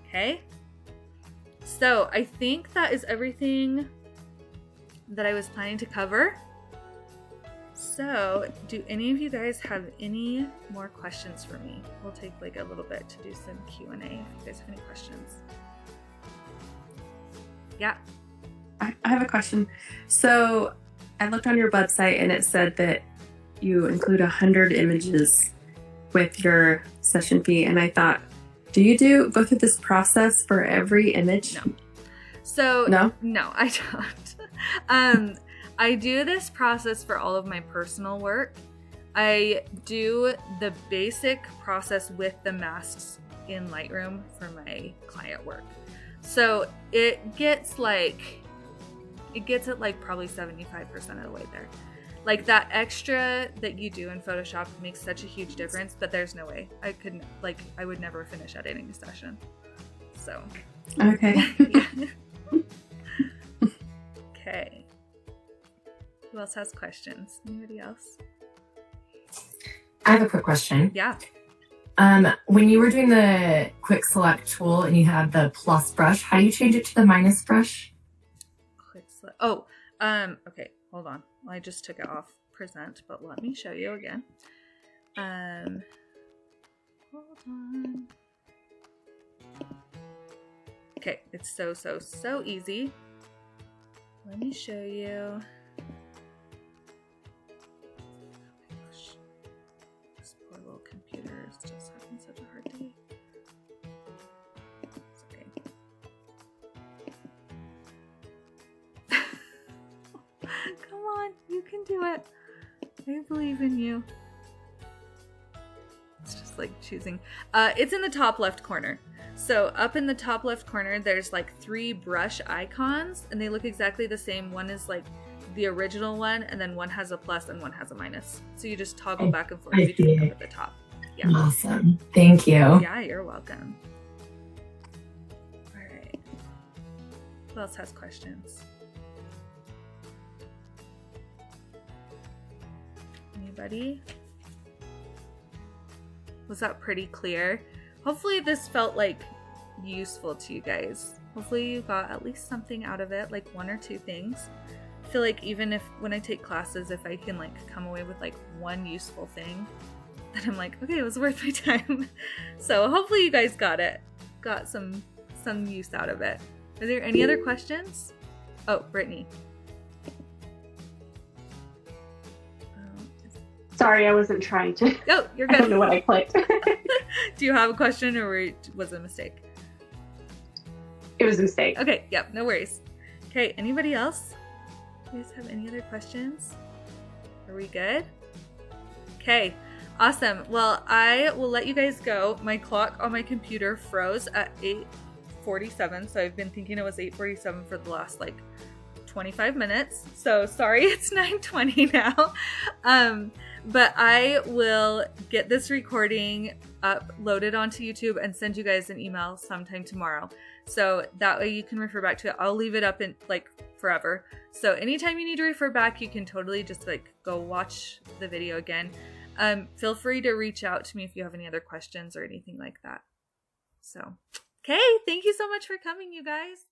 A: Okay, So I think that is everything that I was planning to cover. So do any of you guys have any more questions for me? We'll take like a little bit to do some Q&A if you guys have any questions. Yeah.
C: I have a question. So I looked on your website and it said that you include 100 images with your session fee. And I thought, do you go through this process for every image?
A: No. So
C: no,
A: I don't. I do this process for all of my personal work. I do the basic process with the masks in Lightroom for my client work. So it gets at like probably 75% of the way there. Like that extra that you do in Photoshop makes such a huge difference, but there's no way I would never finish editing a session. So.
C: Okay.
A: Okay. Who else has questions? Anybody else?
B: I have a quick question.
A: Yeah.
B: When you were doing the quick select tool and you had the plus brush, how do you change it to the minus brush?
A: Quick select. Oh, okay. Hold on. I just took it off present, but let me show you again. Hold on. Okay, it's so easy. Let me show you. This poor little computer is just having such a hard day. It's okay. Come on, you can do it. I believe in you. It's just like choosing. It's in the top left corner. So up in the top left corner, there's like 3 brush icons and they look exactly the same. One is like the original one and then one has a plus and one has a minus. So you just toggle back and forth between them at the top. Yeah.
B: Awesome. Thank you.
A: Yeah, you're welcome. All right. Who else has questions? Anybody? Was that pretty clear? Hopefully this felt like useful to you guys. Hopefully you got at least something out of it, like 1 or 2 things. I feel like even if when I take classes, if I can like come away with like 1 useful thing, then I'm like, okay, it was worth my time. So hopefully you guys got it. Got some use out of it. Are there any other questions? Oh, Brittany.
D: Sorry, I wasn't trying to.
A: Oh, you're
D: I
A: good.
D: don't know what I clicked.
A: Do you have a question or was it a mistake?
D: It was a mistake.
A: Okay, yep, no worries. Okay, anybody else? Do you guys have any other questions? Are we good? Okay, awesome. Well, I will let you guys go. My clock on my computer froze at 8:47, so I've been thinking it was 8:47 for the last like 25 minutes. So sorry, it's 9:20 now. But I will get this recording uploaded onto YouTube and send you guys an email sometime tomorrow. So that way you can refer back to it. I'll leave it up in like forever. So anytime you need to refer back, you can totally just like go watch the video again. Feel free to reach out to me if you have any other questions or anything like that. So, okay, thank you so much for coming, you guys.